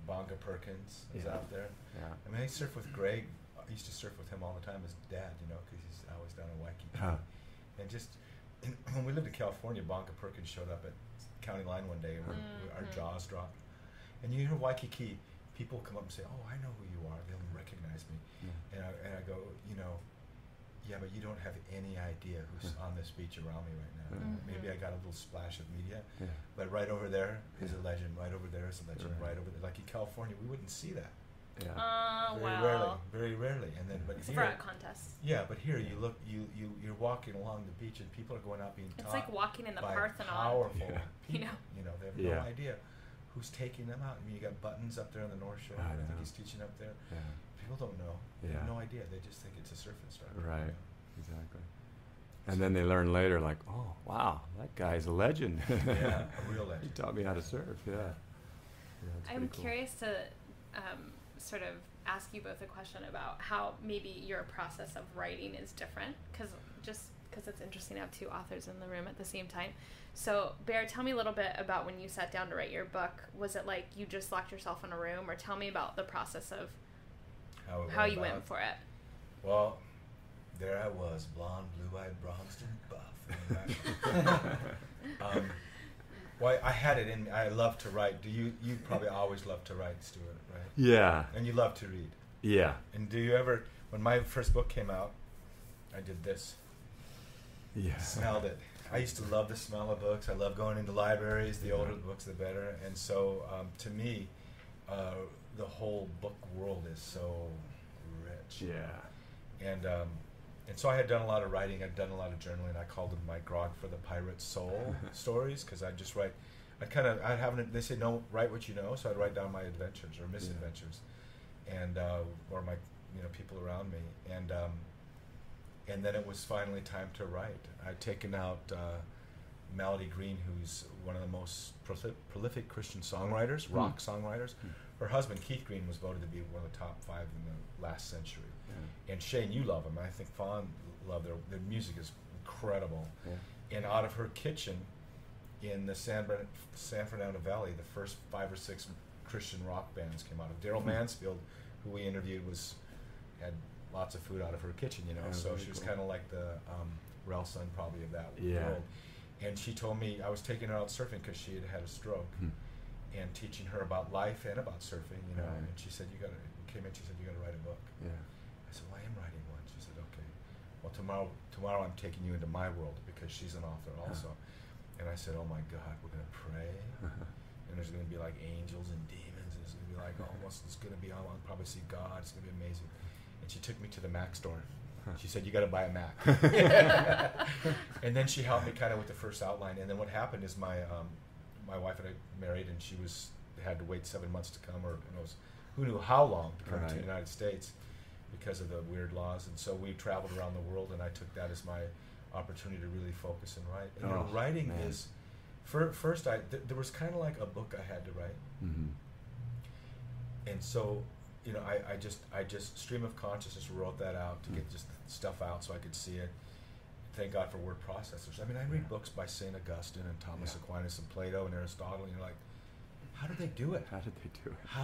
Bonga Perkins is out there. Yeah. I mean, I surf with Greg. I used to surf with him all the time. His dad, because he's always down in Waikiki. And when we lived in California, Bonga Perkins showed up at County Line one day, and our jaws dropped. And you hear Waikiki, people come up and say, "Oh, I know who you are." They'll recognize me, and I go, yeah, but you don't have any idea who's on this beach around me right now. Maybe I got a little splash of media, but right over there is a legend. Right over there is a legend. Right over there, like in California, we wouldn't see that. Very rarely. And then, but it's for a contest. Yeah, but here you look, you're walking along the beach, and people are going out being taught. It's like walking in the Parthenon. Powerful people. They have no Yeah. idea who's taking them out. I mean, you got Buttons up there on the North Shore. I think he's teaching up there. Yeah. People don't know. They have no idea. They just think it's a surf instructor. Right. Exactly. And then they learn later, like, oh, wow, that guy's a legend. Yeah, a real legend. He taught me how to surf. Yeah. I'm curious to sort of ask you both a question about how maybe your process of writing is different, because it's interesting to have two authors in the room at the same time. So, Bear, tell me a little bit about when you sat down to write your book. Was it like you just locked yourself in a room, or tell me about the process of how you went for it? Well, there I was, blonde, blue-eyed, bronzed, and buff. Well, I had it in me. I love to write. You probably always love to write, Stuart, right? Yeah. And you love to read. Yeah. And do you ever, when my first book came out, I did this. Yeah. Smelled it. I used to love the smell of books. I love going into libraries. The older the books, the better. And so, to me, the whole book world is so rich. Yeah. And so I had done a lot of writing. I'd done a lot of journaling. I called them my grog for the pirate soul stories, because I'd just write. I'd have they say no, write what you know. So I'd write down my adventures or misadventures, and or my people around me, and then it was finally time to write. I'd taken out Melody Green, who's one of the most prolific Christian songwriters, rock songwriters. Her husband Keith Green was voted to be one of the top 5 in the last century. And Shane, you love them. I think Fawn loved their music is incredible. Yeah. And out of her kitchen in the San Fernando Valley, the first 5 or 6 Christian rock bands came out of. Daryl Mansfield, who we interviewed, had lots of food out of her kitchen, so she was kind of like the Relson probably of that world. And she told me, I was taking her out surfing because she had a stroke, and teaching her about life and about surfing, and she said, you got to write a book. Yeah. I said, well, I am writing one. She said, okay. Well, tomorrow I'm taking you into my world, because she's an author also. And I said, oh my God, we're going to pray. And there's going to be like angels and demons. And it's going to be like, it's going to be, I'll probably see God. It's going to be amazing. And she took me to the Mac store. She said, you got to buy a Mac. And then she helped me kind of with the first outline. And then what happened is my wife and I married, and she had to wait 7 months to come, or who knew how long to come to the United States, because of the weird laws. And so we traveled around the world, and I took that as my opportunity to really focus and write. And writing is, first there was kind of like a book I had to write. And so, I just stream of consciousness wrote that out to get just stuff out so I could see it. Thank God for word processors. I mean, I read books by St. Augustine and Thomas Aquinas and Plato and Aristotle, and you're like, how did they do it? How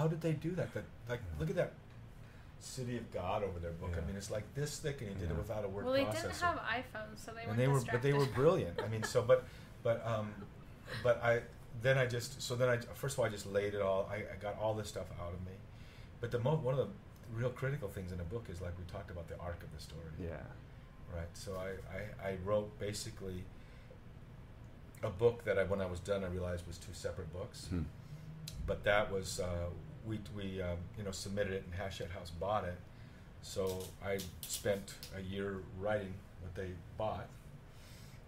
did they do that? Look at that City of God over their book. I mean, it's like this thick, and he did it without a word processor. Well, they didn't have iPhones, so they weren't distracted. But they were brilliant. I mean, so first of all, I just laid it all. I got all this stuff out of me. But one of the real critical things in a book is like we talked about the arc of the story. Yeah. Right. So I wrote basically a book that when I was done, I realized was 2 separate books. But that was we submitted it, and Hachette House bought it. So I spent a year writing what they bought,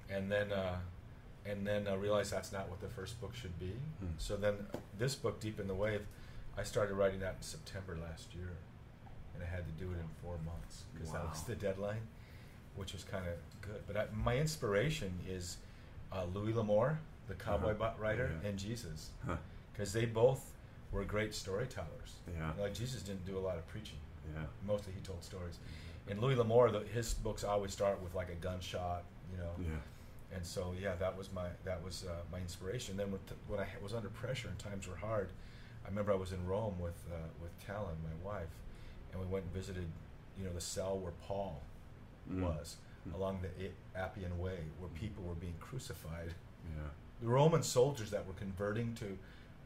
and then I realized that's not what the first book should be. So then this book, Deep in the Wave, I started writing that in September last year, and I had to do it in 4 months because that was the deadline, which was kind of good. But my inspiration is Louis L'Amour, the cowboy writer, and Jesus, because they both were great storytellers. Yeah. Like Jesus didn't do a lot of preaching. Yeah. Mostly he told stories. And Louis L'Amour, his books always start with like a gunshot, Yeah. And so that was my inspiration. Then when I was under pressure and times were hard, I remember I was in Rome with Talon, my wife, and we went and visited, the cell where Paul was, along the Appian Way, where people were being crucified. Yeah. The Roman soldiers that were converting to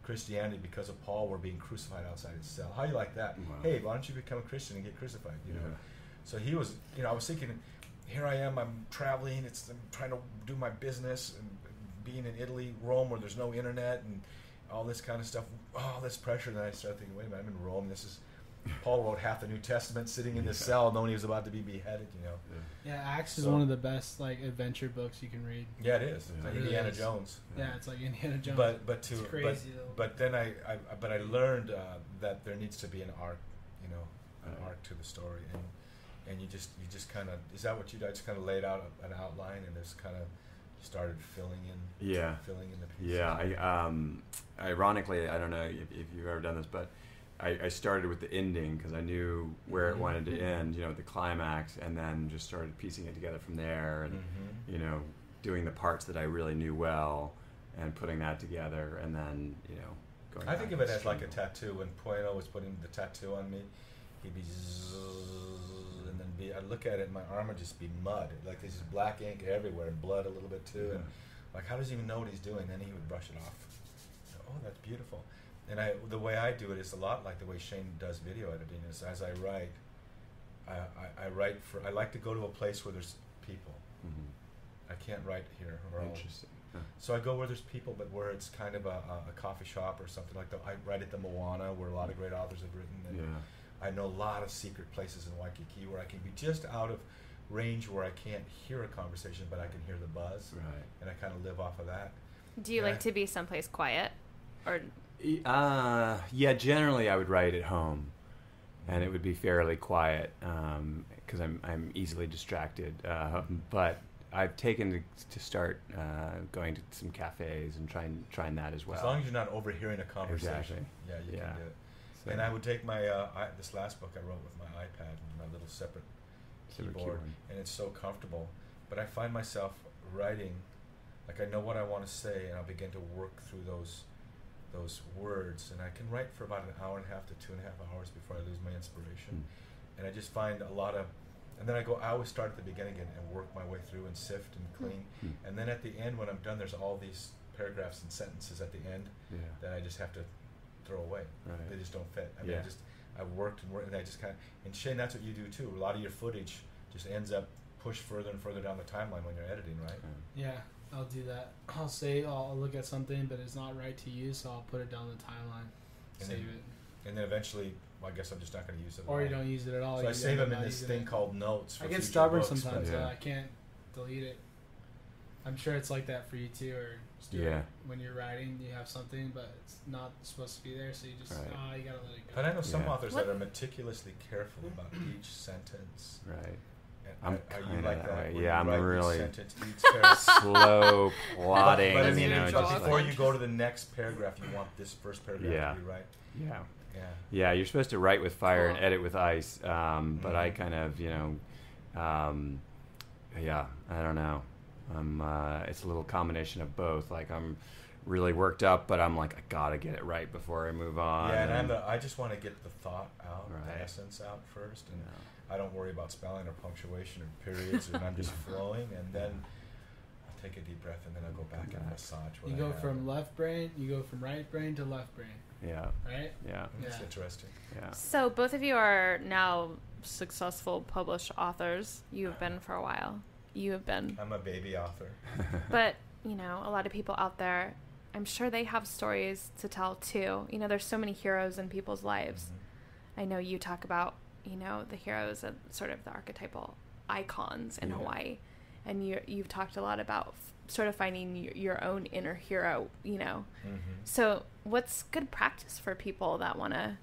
Christianity because of Paul were being crucified outside his cell. How do you like that? Wow. Hey, why don't you become a Christian and get crucified? Yeah. So he was, I was thinking, here I am, I'm traveling, I'm trying to do my business, and being in Italy, Rome, where there's no internet and all this kind of stuff, all this pressure. And then I started thinking, wait a minute, I'm in Rome. Paul wrote half the New Testament sitting in this cell knowing he was about to be beheaded, Yeah, Acts is one of the best adventure books you can read. Yeah, it is. It's like It Indiana is. Jones. Yeah, it's like Indiana Jones. It's crazy though. But then I learned that there needs to be an arc, an arc to the story, and you just kind of, is that what you did? I just kind of laid out an outline and just kind of started filling in the pieces. Yeah, ironically, I don't know if you've ever done this, but I started with the ending because I knew where it wanted to end, the climax, and then just started piecing it together from there, and doing the parts that I really knew well, and putting that together, and then going. I think of it as like a tattoo. When Pueno was putting the tattoo on me, he'd be and then I'd look at it, and my arm would just be mud, like there's just black ink everywhere, and blood a little bit too, and like, how does he even know what he's doing? Then he would brush it off. Oh, that's beautiful. And the way I do it is a lot like the way Shane does video editing. Is as I write, I like to go to a place where there's people. I can't write here. Interesting. So I go where there's people, but where it's kind of a coffee shop or something like that. I write at the Moana, where a lot of great authors have written. And I know a lot of secret places in Waikiki where I can be just out of range, where I can't hear a conversation, but I can hear the buzz. Right. And I kind of live off of that. Do you like to be someplace quiet, or? Yeah, generally I would write at home, and it would be fairly quiet because I'm easily distracted. But I've taken to start going to some cafes and trying that as well. As long as you're not overhearing a conversation. Exactly. Yeah, you can do it. So, and I would take my this last book I wrote with my iPad and my little separate keyboard, and it's so comfortable. But I find myself writing, like I know what I want to say, and I'll begin to work through those words, and I can write for about an hour and a half to 2.5 hours before I lose my inspiration. And I just find a lot of, and then I always start at the beginning and work my way through and sift and clean. And then at the end, when I'm done, there's all these paragraphs and sentences at the end that I just have to throw away. Right. They just don't fit. I mean, I've worked and I just kind of, and Shane, that's what you do too. A lot of your footage just ends up pushed further and further down the timeline when you're editing, right? Yeah, I'll do that. I'll look at something, but it's not right to use, so I'll put it down the timeline, And save then- it. And then eventually, well, I guess I'm just not going to use it. Or you don't use it at all. So you I save end up them in not this using thing it. called notes. For I get future stubborn books, sometimes, but- so I can't delete it. I'm sure it's like that for you too, or Stuart, when you're writing, you have something, but it's not supposed to be there, so you just you gotta let it go. But I know some Yeah. authors that are meticulously careful about each sentence. Right. And I'm are you kinda like that that? way. where Yeah, you I'm write each really sentence, each paragraph? Slow plotting. But I mean, Just before you go to the next paragraph, you want this first paragraph to be right. Yeah. Yeah. Yeah, you're supposed to write with fire and edit with ice, but I kind of, I don't know. It's a little combination of both. Like I'm really worked up, but I'm like, I gotta get it right before I move on. Yeah, and I just want to get the thought out, Right. the essence out first, and I don't worry about spelling or punctuation or periods, and I'm just flowing, and then take a deep breath, and then I'll go back and massage. You go from left brain, you go from right brain to left brain. Yeah. Right? Yeah. That's interesting. Yeah. So both of you are now successful published authors. You have been for a while. You have been. I'm a baby author. But, you know, a lot of people out there, I'm sure they have stories to tell too. You know, there's so many heroes in people's lives. Mm-hmm. I know you talk about, you know, the heroes and sort of the archetypal icons in Hawaii. And you've talked a lot about sort of finding your own inner hero, you know. Mm-hmm. So what's good practice for people that want to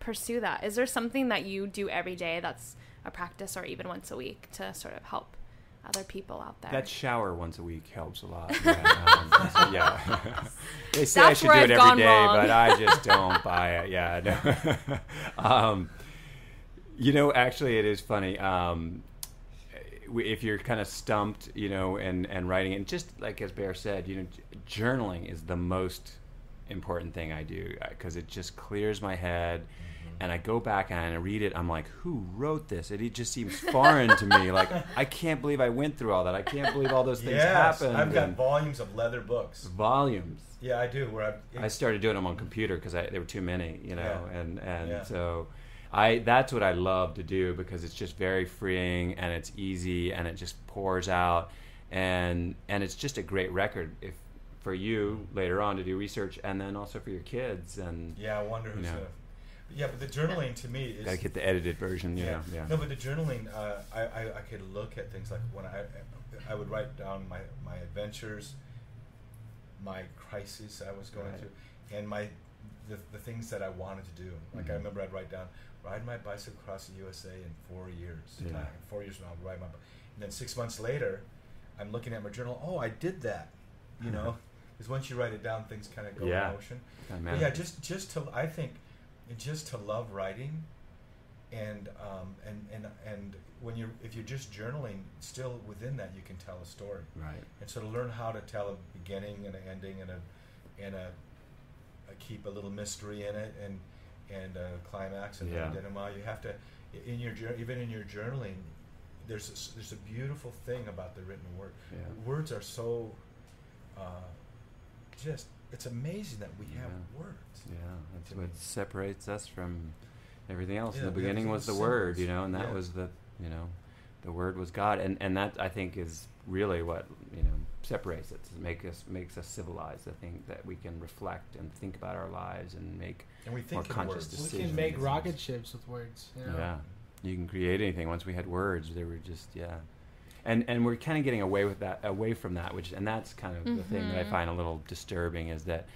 pursue that? Is there something that you do every day that's a practice, or even once a week, to sort of help other people out there? That shower once a week helps a lot. Yeah. They say I should do where it I've every gone day, wrong. but I just don't buy it. Yeah. No. You know, actually, it is funny. If you're kind of stumped, you know, and writing, and just like as Bear said, you know, journaling is the most important thing I do, because it just clears my head. And I go back and I read it. I'm like, who wrote this? It just seems foreign to me. Like, I can't believe I went through all that. I can't believe all those things happened. I've got volumes of leather books. Volumes. Yeah, I do. I started doing them on computer because there were too many, you know, Yeah. so that's what I love to do, because it's just very freeing and it's easy and it just pours out, and it's just a great record for you later on to do research, and then also for your kids. And I wonder who's gonna. Yeah, but the journaling to me is... Gotta get the edited version, you know. Yeah. No, but the journaling, I could look at things like when I would write down my adventures, my crises I was going through, and the things that I wanted to do. Like I remember I'd write down, ride my bicycle across the USA in 4 years. Yeah. 4 years from now, I'll ride my bike. And then 6 months later, I'm looking at my journal, oh, I did that, you know. Because once you write it down, things kind of go in motion. But yeah, just to love writing, and if you're just journaling, still within that you can tell a story. Right. And so to learn how to tell a beginning and an ending and a keep a little mystery in it and a climax and a denouement, you have to even in your journaling. There's a beautiful thing about the written word. Yeah. Words are so it's amazing that we have words. Yeah, that's what separates us from everything else. Yeah, In the beginning was the Word, you know, and that was the Word was God, and that I think is really what, you know, separates us, makes us civilized. I think that we can reflect and think about our lives and make more conscious decisions. We can make rocket ships with words. You know? Yeah, you can create anything. Once we had words, they were just And we're kind of getting away from that, and that's kind of the thing that I find a little disturbing, is that,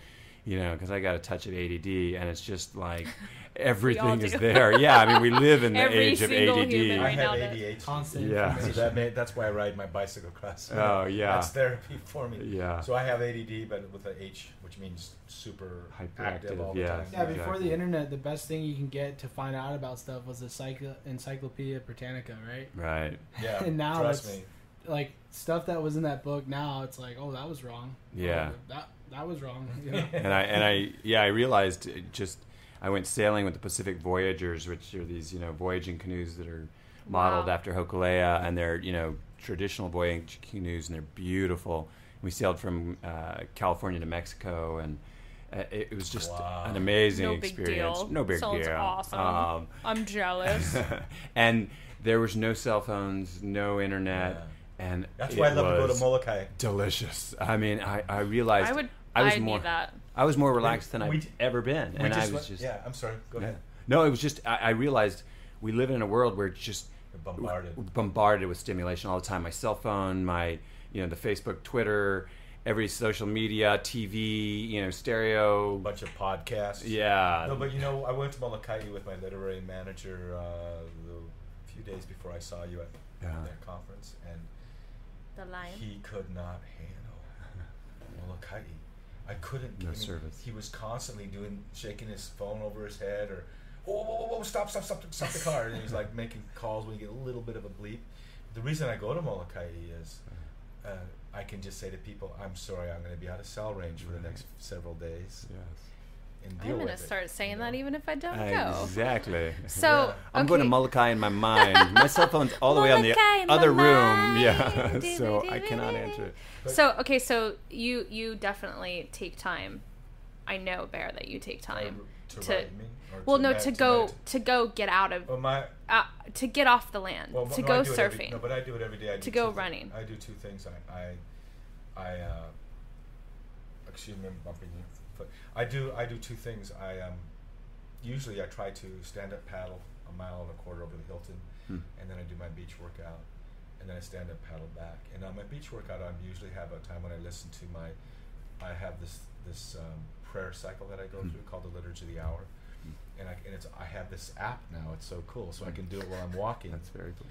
you know, because I got a touch of ADD, and it's just like everything is there. Yeah, I mean, we live in the age of ADD. I have ADHD. Constant So that's why I ride my bicycle across. Oh, yeah. That's therapy for me. Yeah. So I have ADD, but with an H, which means super active all the time. Yeah, before the internet, the best thing you can get to find out about stuff was the Encyclopedia Britannica, right? Right. Yeah. And now trust me. Like stuff that was in that book, now it's like, oh, that was wrong. Yeah. Oh, that was wrong. You know? and I realized I went sailing with the Pacific Voyagers, which are these, you know, voyaging canoes that are modeled after Hokulea, and they're, you know, traditional voyage canoes, and they're beautiful. We sailed from California to Mexico, and it was just an amazing experience. No big deal. Sounds awesome. I'm jealous. And there was no cell phones, no internet. Yeah. And that's why I love to go to Molokai. Delicious. I mean, I realized I was more relaxed than I've ever been, and I was just. Yeah, I'm sorry. Go ahead. No, it was just I realized we live in a world where it's just bombarded with stimulation all the time. My cell phone, the Facebook, Twitter, every social media, TV, you know, stereo, a bunch of podcasts. Yeah. No, but you know, I went to Molokai with my literary manager a few days before I saw you at that conference, and he could not handle Molokai. I couldn't. No service. He was constantly shaking his phone over his head, or whoa, stop the car, and he's like making calls when you get a little bit of a bleep. The reason I go to Molokai is I can just say to people, I'm sorry, I'm going to be out of cell range for the next several days. Yes. and deal I'm with gonna it. start saying that even if I don't go. Exactly. So Yeah. I'm going to Molokai in my mind. My cell phone's all the way on the Molokai in other my room. mind. Yeah, so I cannot answer it. So you definitely take time. I know, Bear, that you take time to to. write, you mean? Or Well, no, meditate? to go get out of Well, to get off the land, to go I do it surfing. no, but I do it every day. I do To go two running. I do two things. Excuse me, I'm bumping your foot. I do two things. Usually I try to stand up paddle 1.25 miles over the Hilton, and then I do my beach workout, and then I stand up paddle back. And on my beach workout, I usually have a time when I listen to I have this prayer cycle that I go through called the Liturgy of the Hour, and I have this app now. It's so cool, so I can do it while I'm walking. That's very cool.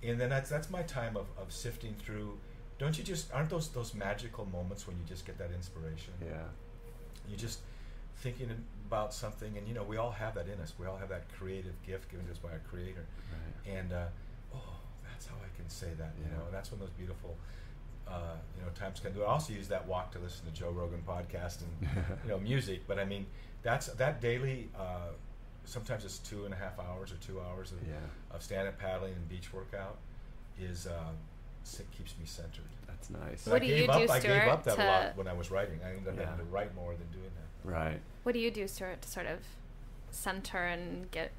And then that's my time of sifting through. Aren't those magical moments when you just get that inspiration? Yeah. You just thinking about something, and we all have that in us. We all have that creative gift given to us by our Creator. Right. And that's how I can say that. Yeah. And that's when those beautiful times can do it. I also use that walk to listen to Joe Rogan podcast and music. But I mean, that's that daily. Sometimes it's 2.5 hours or 2 hours of stand-up paddling and beach workout keeps me centered. That's nice. What do you do, I gave up Stuart, that a lot when I was writing. I ended up having to Yeah. write more than doing that. Right. What do you do, Stuart, to sort of center and get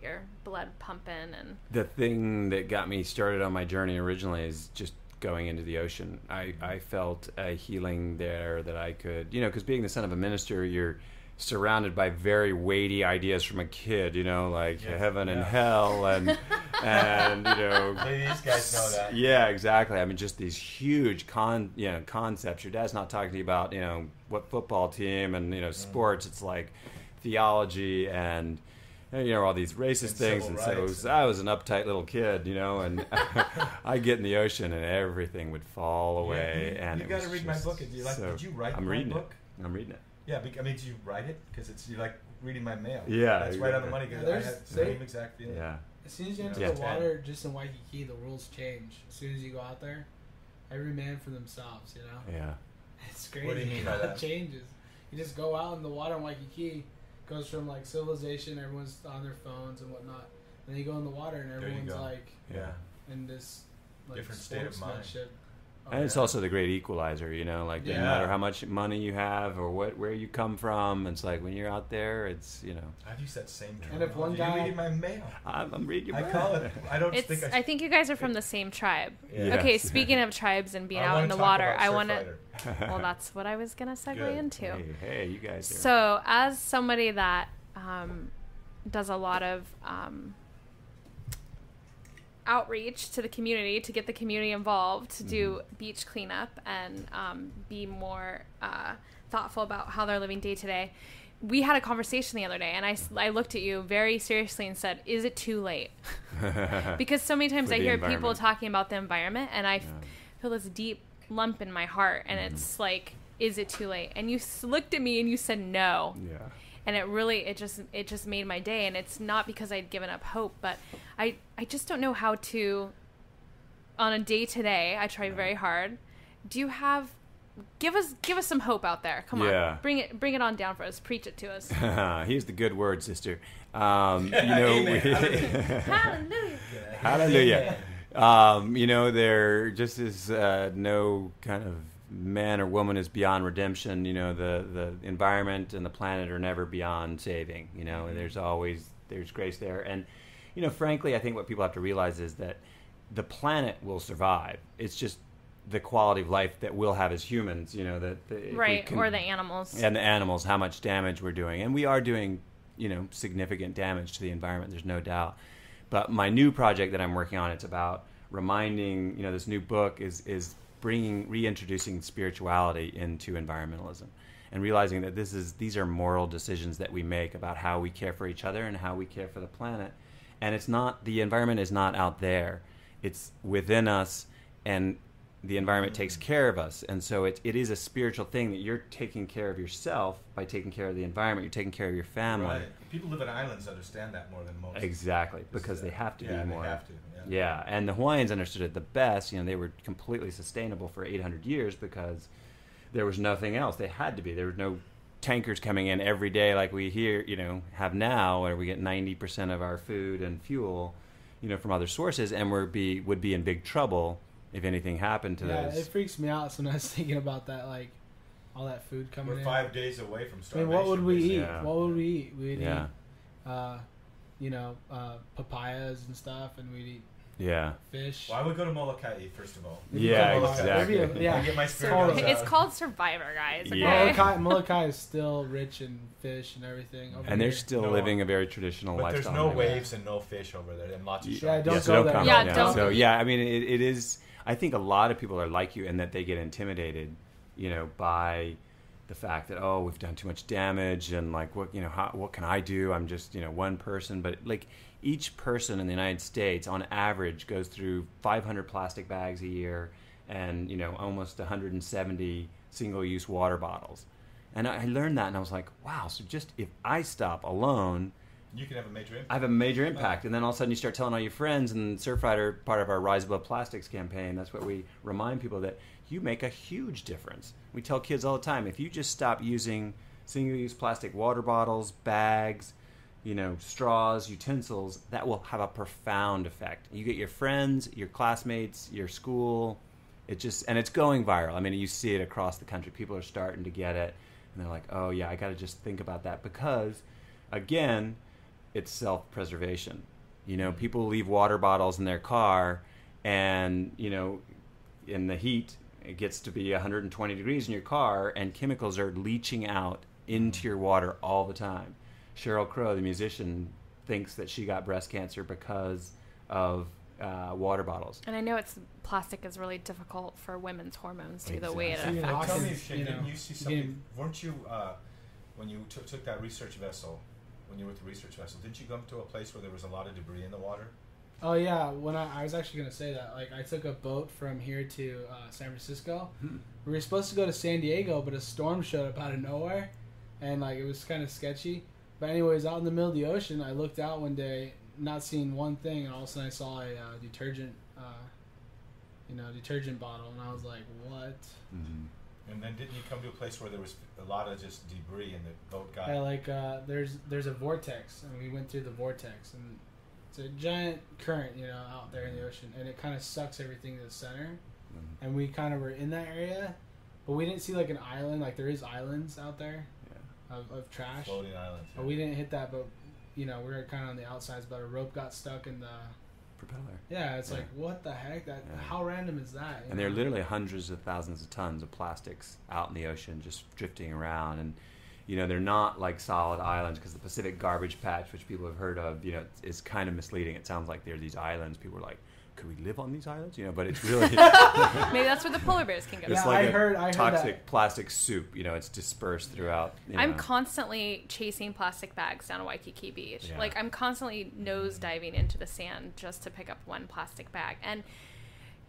your blood pumping? And The thing that got me started on my journey originally is just going into the ocean. I felt a healing there that I could, because being the son of a minister, you're surrounded by very weighty ideas from a kid, like heaven and hell and Maybe these guys know that. Yeah, exactly. I mean, just these huge concepts. Your dad's not talking to you about, what football team and, sports. It's like theology and all these racist things. And so I was an uptight little kid, and I'd get in the ocean and everything would fall away. And you got to read my book. Did you write my book? I'm reading it. Yeah, did you write it? Because you're like reading my mail. Yeah, that's right on the money. Because I had the same exact feeling. Yeah. As soon as you enter the water, just in Waikiki, the rules change. As soon as you go out there, every man for themselves, Yeah. It's crazy. What do you mean by that? It changes. You just go out in the water in Waikiki, goes from like civilization, everyone's on their phones and whatnot. And then you go in the water and everyone's like in this like different state of mind. sportsmanship. And it's also the great equalizer, like no matter how much money you have or where you come from, it's like when you're out there, it's, I've used that same term. And if one guy... You're reading my mail. I'm reading your I mail. call it. I think you guys are from the same tribe. Yeah. Okay, Yes. speaking of tribes and being out in the water, I want to... Well, that's what I was going to segue into. Hey, you guys are... So, as somebody that does a lot of outreach to the community, to get the community involved, to do beach cleanup and be more thoughtful about how they're living day to day, we had a conversation the other day, and I looked at you very seriously and said, is it too late? Because so many times I hear people talking about the environment, and I feel this deep lump in my heart, and it's like, is it too late? And you looked at me and you said no. Yeah. And it just made my day. And it's not because I'd given up hope, but I just don't know how to, on a day to day, I try very hard. Do you have, give us some hope out there. Come on, bring it on down for us. Preach it to us. Here's the good word, sister. Hallelujah. Hallelujah. There just is no kind of man or woman is beyond redemption. The environment and the planet are never beyond saving. There's grace there. And, frankly, I think what people have to realize is that the planet will survive. It's just the quality of life that we'll have as humans, Right, or the animals. And the animals, how much damage we're doing. And we are doing, significant damage to the environment, there's no doubt. But my new project that I'm working on, it's about reminding, this new book is reintroducing spirituality into environmentalism and realizing that these are moral decisions that we make about how we care for each other and how we care for the planet. And the environment is not out there. It's within us, and the environment takes care of us. And so it is a spiritual thing that you're taking care of yourself by taking care of the environment. You're taking care of your family. Right. People live in islands understand that more than most. Exactly, because they have to be more. They have to. Yeah, and the Hawaiians understood it the best. They were completely sustainable for 800 years because there was nothing else. They had to be. There was no tankers coming in every day like we have now, where we get 90% of our food and fuel, from other sources, and would be in big trouble if anything happened to those. Yeah, it freaks me out sometimes thinking about that, like all that food coming in. We're 5 days away from I starvation. mean, what would we eat? Yeah. What would we eat? We'd Yeah. eat, papayas and stuff, and we'd eat Yeah. fish. Well, I would go to Molokai first of all. Yeah, Molokai. exactly. I get my spirit Totally. guns It's out. called Survivor, guys. Okay? Yeah. Molokai is still rich in fish and everything. Over And they're here. still No. living a very traditional But lifestyle. there's no over there. waves and no fish over there, and lots of Yeah, sharks. don't so go don't there. come. Yeah, don't. So yeah, I mean, it is. I think a lot of people are like you in that they get intimidated, by the fact that we've done too much damage, and like what can I do? I'm just one person, but like each person in the United States on average goes through 500 plastic bags a year, and almost 170 single-use water bottles. And I learned that, and I was like, wow. So just if I stop alone, You can have a major impact. I have a major impact. And then all of a sudden you start telling all your friends, and Surfrider, part of our Rise Above Plastics campaign, that's what we remind people, that you make a huge difference. We tell kids all the time, if you just stop using single-use plastic water bottles, bags, straws, utensils, that will have a profound effect. You get your friends, your classmates, your school, and it's going viral. I mean, you see it across the country. People are starting to get it, and they're like, oh yeah, I got to just think about that, because, again, it's self-preservation. People leave water bottles in their car, and in the heat, it gets to be 120 degrees in your car, and chemicals are leaching out into your water all the time. Sheryl Crow, the musician, thinks that she got breast cancer because of water bottles. And I know plastic is really difficult for women's hormones too, the way it Exactly. affects. Tell me, Hawkins, Shane, didn't you see something? again- Weren't you, when you took that research vessel, when you were with the research vessel, didn't you come to a place where there was a lot of debris in the water? Oh yeah, when I was actually gonna say that. Like, I took a boat from here to San Francisco. We were supposed to go to San Diego, but a storm showed up out of nowhere, and like it was kind of sketchy. But anyways, out in the middle of the ocean, I looked out one day, not seeing one thing, and all of a sudden I saw a detergent bottle, and I was like, what? Mm-hmm. And then didn't you come to a place where there was a lot of just debris and the boat got... Yeah, like there's a vortex, and we went through the vortex, and it's a giant current, out there in the ocean, and it kind of sucks everything to the center. Mm-hmm. And we kind of were in that area, but we didn't see like an island. Like, there is islands out there of trash, Floating islands. but we didn't hit that. But we were kind of on the outsides. But a rope got stuck in the Propeller. Yeah, it's Yeah. like, what the heck? How random is that? And there are literally hundreds of thousands of tons of plastics out in the ocean just drifting around. And, they're not like solid islands, because the Pacific Garbage Patch, which people have heard of, is kind of misleading. It sounds like they're these islands. People are like, could we live on these islands? But it's really... Maybe that's where the polar bears can go. It's Yeah, like I heard toxic that. plastic soup. It's dispersed throughout. I'm constantly chasing plastic bags down Waikiki Beach. Yeah. Like, I'm constantly nose diving into the sand just to pick up one plastic bag. And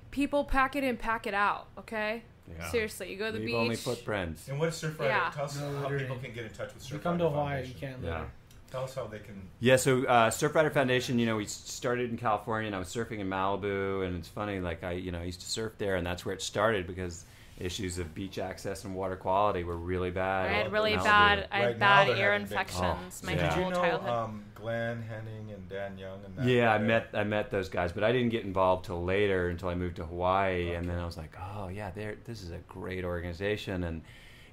people pack it in, pack it out, okay? Yeah. Seriously, you go to the Leave beach. only footprints. And what is Surfrider? Yeah. Tell us No how littering. people can get in touch with Surfrider You come to Hawaii, Foundation. you can't Yeah. litter. Tell us how they can... Yeah, so Surfrider Foundation, we started in California, and I was surfing in Malibu, and it's funny, like I used to surf there, and that's where it started, because issues of beach access and water quality were really bad. I had really in Malibu. bad, I Right had now bad they're ear having big- infections my yeah. Did you whole know childhood. Glenn Henning and Dan Young? And that Yeah, guy? I met those guys, but I didn't get involved till later, until I moved to Hawaii, and Okay. then I was like, oh yeah, this is a great organization, and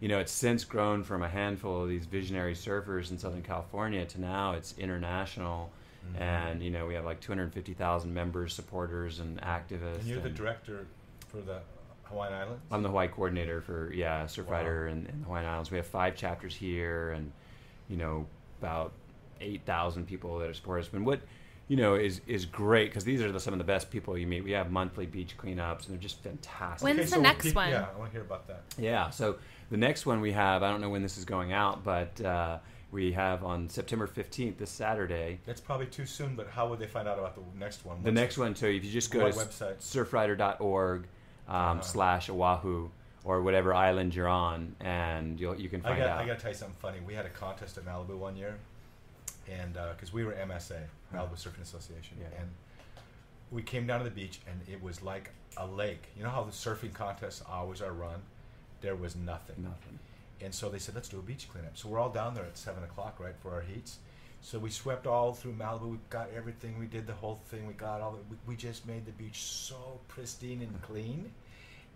it's since grown from a handful of these visionary surfers in Southern California to now it's international, Mhm. and we have like 250,000 members, supporters, and activists. And you're the and director for the Hawaiian Islands? I'm the Hawaii coordinator for Surfrider in the Hawaiian Islands. We have 5 chapters here, and about 8,000 people that are supporters. And what is great, because these are some of the best people you meet. We have monthly beach cleanups, and they're just fantastic. When's the next one? Yeah, I want to hear about that. Yeah, so the next one we have, I don't know when this is going out, but we have on September 15th, this Saturday. That's probably too soon, but how would they find out about the next one? The next one, so if you just go What to website? surfrider.org /Oahu, or whatever island you're on, and you can find out. I got to tell you something funny. We had a contest at Malibu one year, and because we were MSA, Malibu Surfing Association, Yeah. and we came down to the beach, and it was like a lake. You know how the surfing contests always are run? There was nothing. Nothing. And so they said, let's do a beach cleanup. So we're all down there at 7 o'clock, right, for our heats. So we swept all through Malibu. We got everything. We did the whole thing. We got all. We just made the beach so pristine and clean.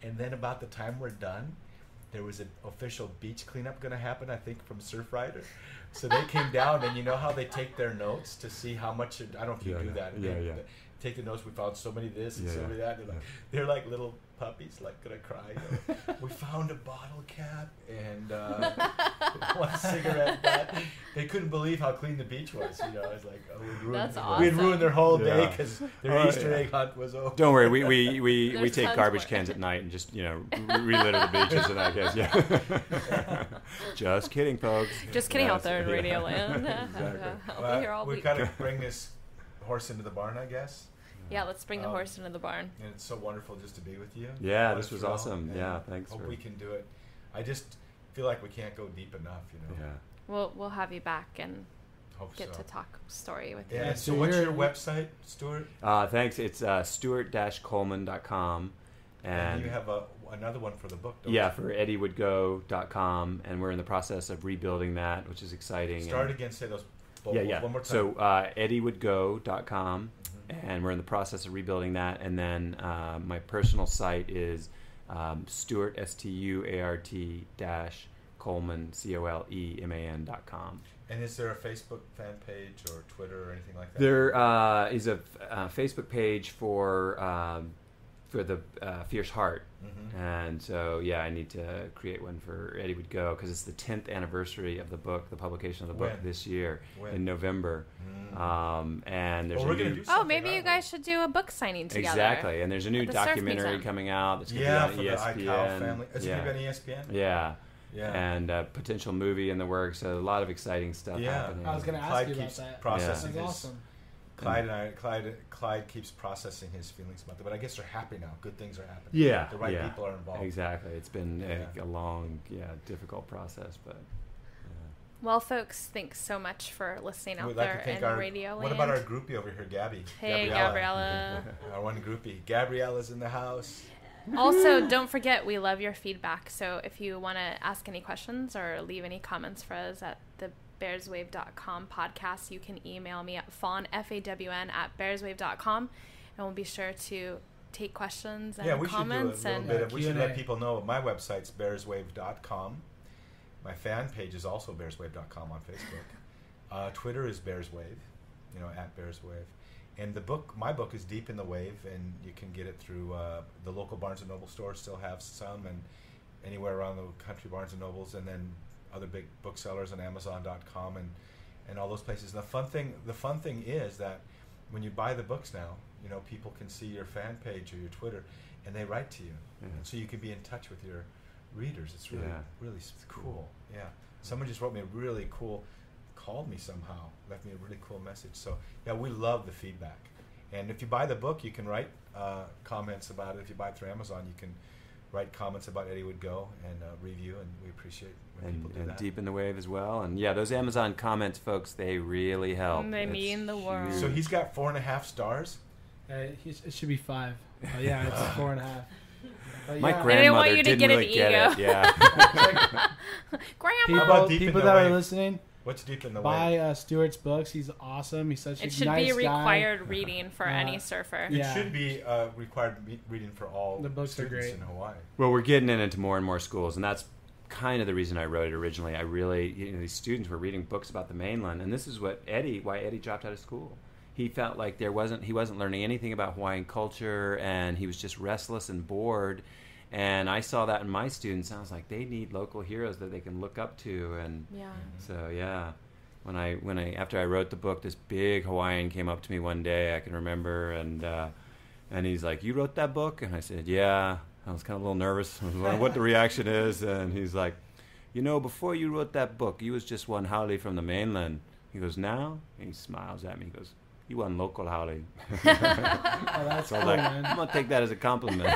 And then about the time we're done, there was an official beach cleanup going to happen, I think, from Surfrider. So they came down, and you know how they take their notes to see how much. I don't know if you do that. Yeah. Take the notes. We found so many this and so many that. They're like little puppies, like gonna cry. We found a bottle cap and one cigarette butt. They couldn't believe how clean the beach was. I was like, oh, That's we'd awesome. ruined their whole day because their Easter egg hunt was over. Don't worry, we There's take tons garbage more. cans at night and just relitter the beaches and I guess Just kidding, folks. Just kidding Yes. out there in Radio Land. Exactly. I'll be here all we week. gotta bring this horse into the barn, I guess. Yeah, let's bring the horse into the barn. And it's so wonderful just to be with you. Yeah, All this was through, awesome. and Yeah, thanks Hope for- we can do it. I just feel like we can't go deep enough. Yeah. We'll have you back and Hope get so. to talk story with you. Yeah. Yeah, So so what's you're- your website, Stuart? Thanks. It's Stuart-Coleman.com. And you have another one for the book, don't Yeah, you? for eddiewoodgo.com, and we're in the process of rebuilding that, which is exciting. Start and, again. Say those. Yeah. One more time. So eddiewoodgo.com, and we're in the process of rebuilding that. And then my personal site is Stuart Stuart-Coleman COLEMAN.com. And is there a Facebook fan page or Twitter or anything like that? There is a Facebook page for the Fierce Heart. Mm-hmm. And so, I need to create one for Eddie Would Go because it's the 10th anniversary of the book, the publication of the book When? this year When? in November. And there's Well, a we're gonna new do Oh, something, maybe you aren't guys should do a book signing together. exactly, and there's a new At the Surf documentary Museum. coming out that's going Yeah, to for be the on ESPN. iCal family. Is it going to be on ESPN? Yeah. Yeah. And a potential movie in the works. So a lot of exciting stuff Yeah. happening. I was going to ask Clyde you about keeps that. processing That's his. awesome. Clyde keeps processing his feelings about it, but I guess they're happy now. Good things are happening. Yeah, The right yeah. people are involved. Exactly. It's been Yeah. a long, difficult process, but Well, folks, thanks so much for listening out We'd like there to thank in our. Radio What Land. about our groupie over here, Gabby? Hey, Gabriella. Our one groupie. Gabriella's in the house. Also, don't forget, we love your feedback. So if you want to ask any questions or leave any comments for us at the bearswave.com podcast, you can email me at Fawn, Fawn, at bearswave.com, and we'll be sure to take questions and Yeah, we should do a comments. little And bit of. We should let Q&A. people know. My website's bearswave.com. My fan page is also bearswave.com on Facebook. Twitter is bearswave, at bearswave. And my book is Deep in the Wave, and you can get it through the local Barnes & Noble stores still have some, and anywhere around the country, Barnes & Nobles, and then other big booksellers on Amazon.com and all those places. And the fun thing is that when you buy the books now, people can see your fan page or your Twitter, and they write to you. Yeah. And so you can be in touch with your readers. It's really, Yeah. really cool. Yeah. Someone just wrote me a really cool, called me somehow, left me a really cool message. So, yeah, we love the feedback. And if you buy the book, you can write comments about it. If you buy it through Amazon, you can write comments about Eddie Would Go and review, and we appreciate when people do and that. Deep in the Wave as well. And those Amazon comments, folks, they really help. They It's mean the world. huge. So he's got 4.5 stars. It should be 5. Yeah, it's 4.5. But My yeah, They didn't want grandmother you to didn't get an really get ego. it. Yeah. Grandma! How about people, Deep in people the that Wave? are listening, What's Deep in the Wave? buy Stuart's books. He's awesome. He's such a It should nice be guy. required reading for any surfer. It Yeah. should be required reading for all The books are students great. in Hawaii. Well, we're getting it into more and more schools, and that's kind of the reason I wrote it originally. I really, these students were reading books about the mainland, and this is why Eddie dropped out of school. He felt like he wasn't learning anything about Hawaiian culture, and he was just restless and bored. And I saw that in my students, and I was like, they need local heroes that they can look up to. And Yeah. so, when I after I wrote the book, this big Hawaiian came up to me one day, I can remember, and he's like, "You wrote that book?" And I said, "Yeah." I was kind of a little nervous. I was wondering what the reaction is, and he's like, "Before you wrote that book, you was just one haole from the mainland." He goes, "Now?" And he smiles at me. He goes, "You one local haole." Oh, that's So I cool, was like, man. I'm gonna take that as a compliment.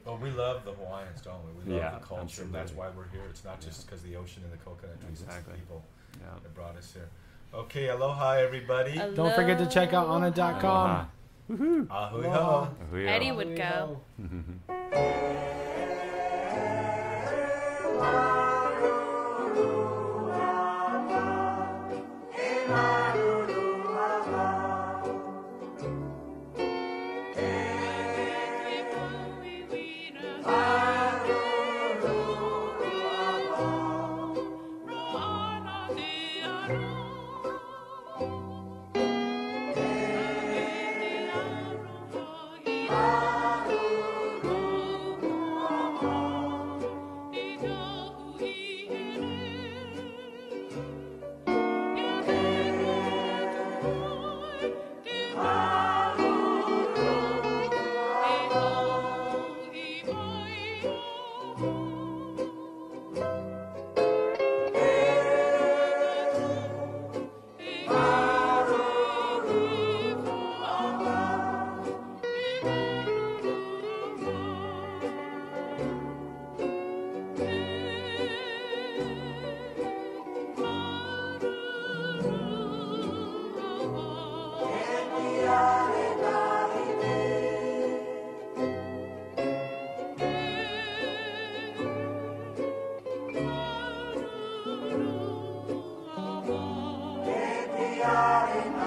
Well, we love the Hawaiians, don't we? We love Yeah, the culture, and that's absolutely. why we're here. It's not just because of the ocean and the coconut trees. Exactly. It's the people Yeah. that brought us here. Okay, aloha, everybody. Don't forget to check out Anna.com. Aloha. Ahui Aloha. ho. Ahuia. Eddie would go. Go. are in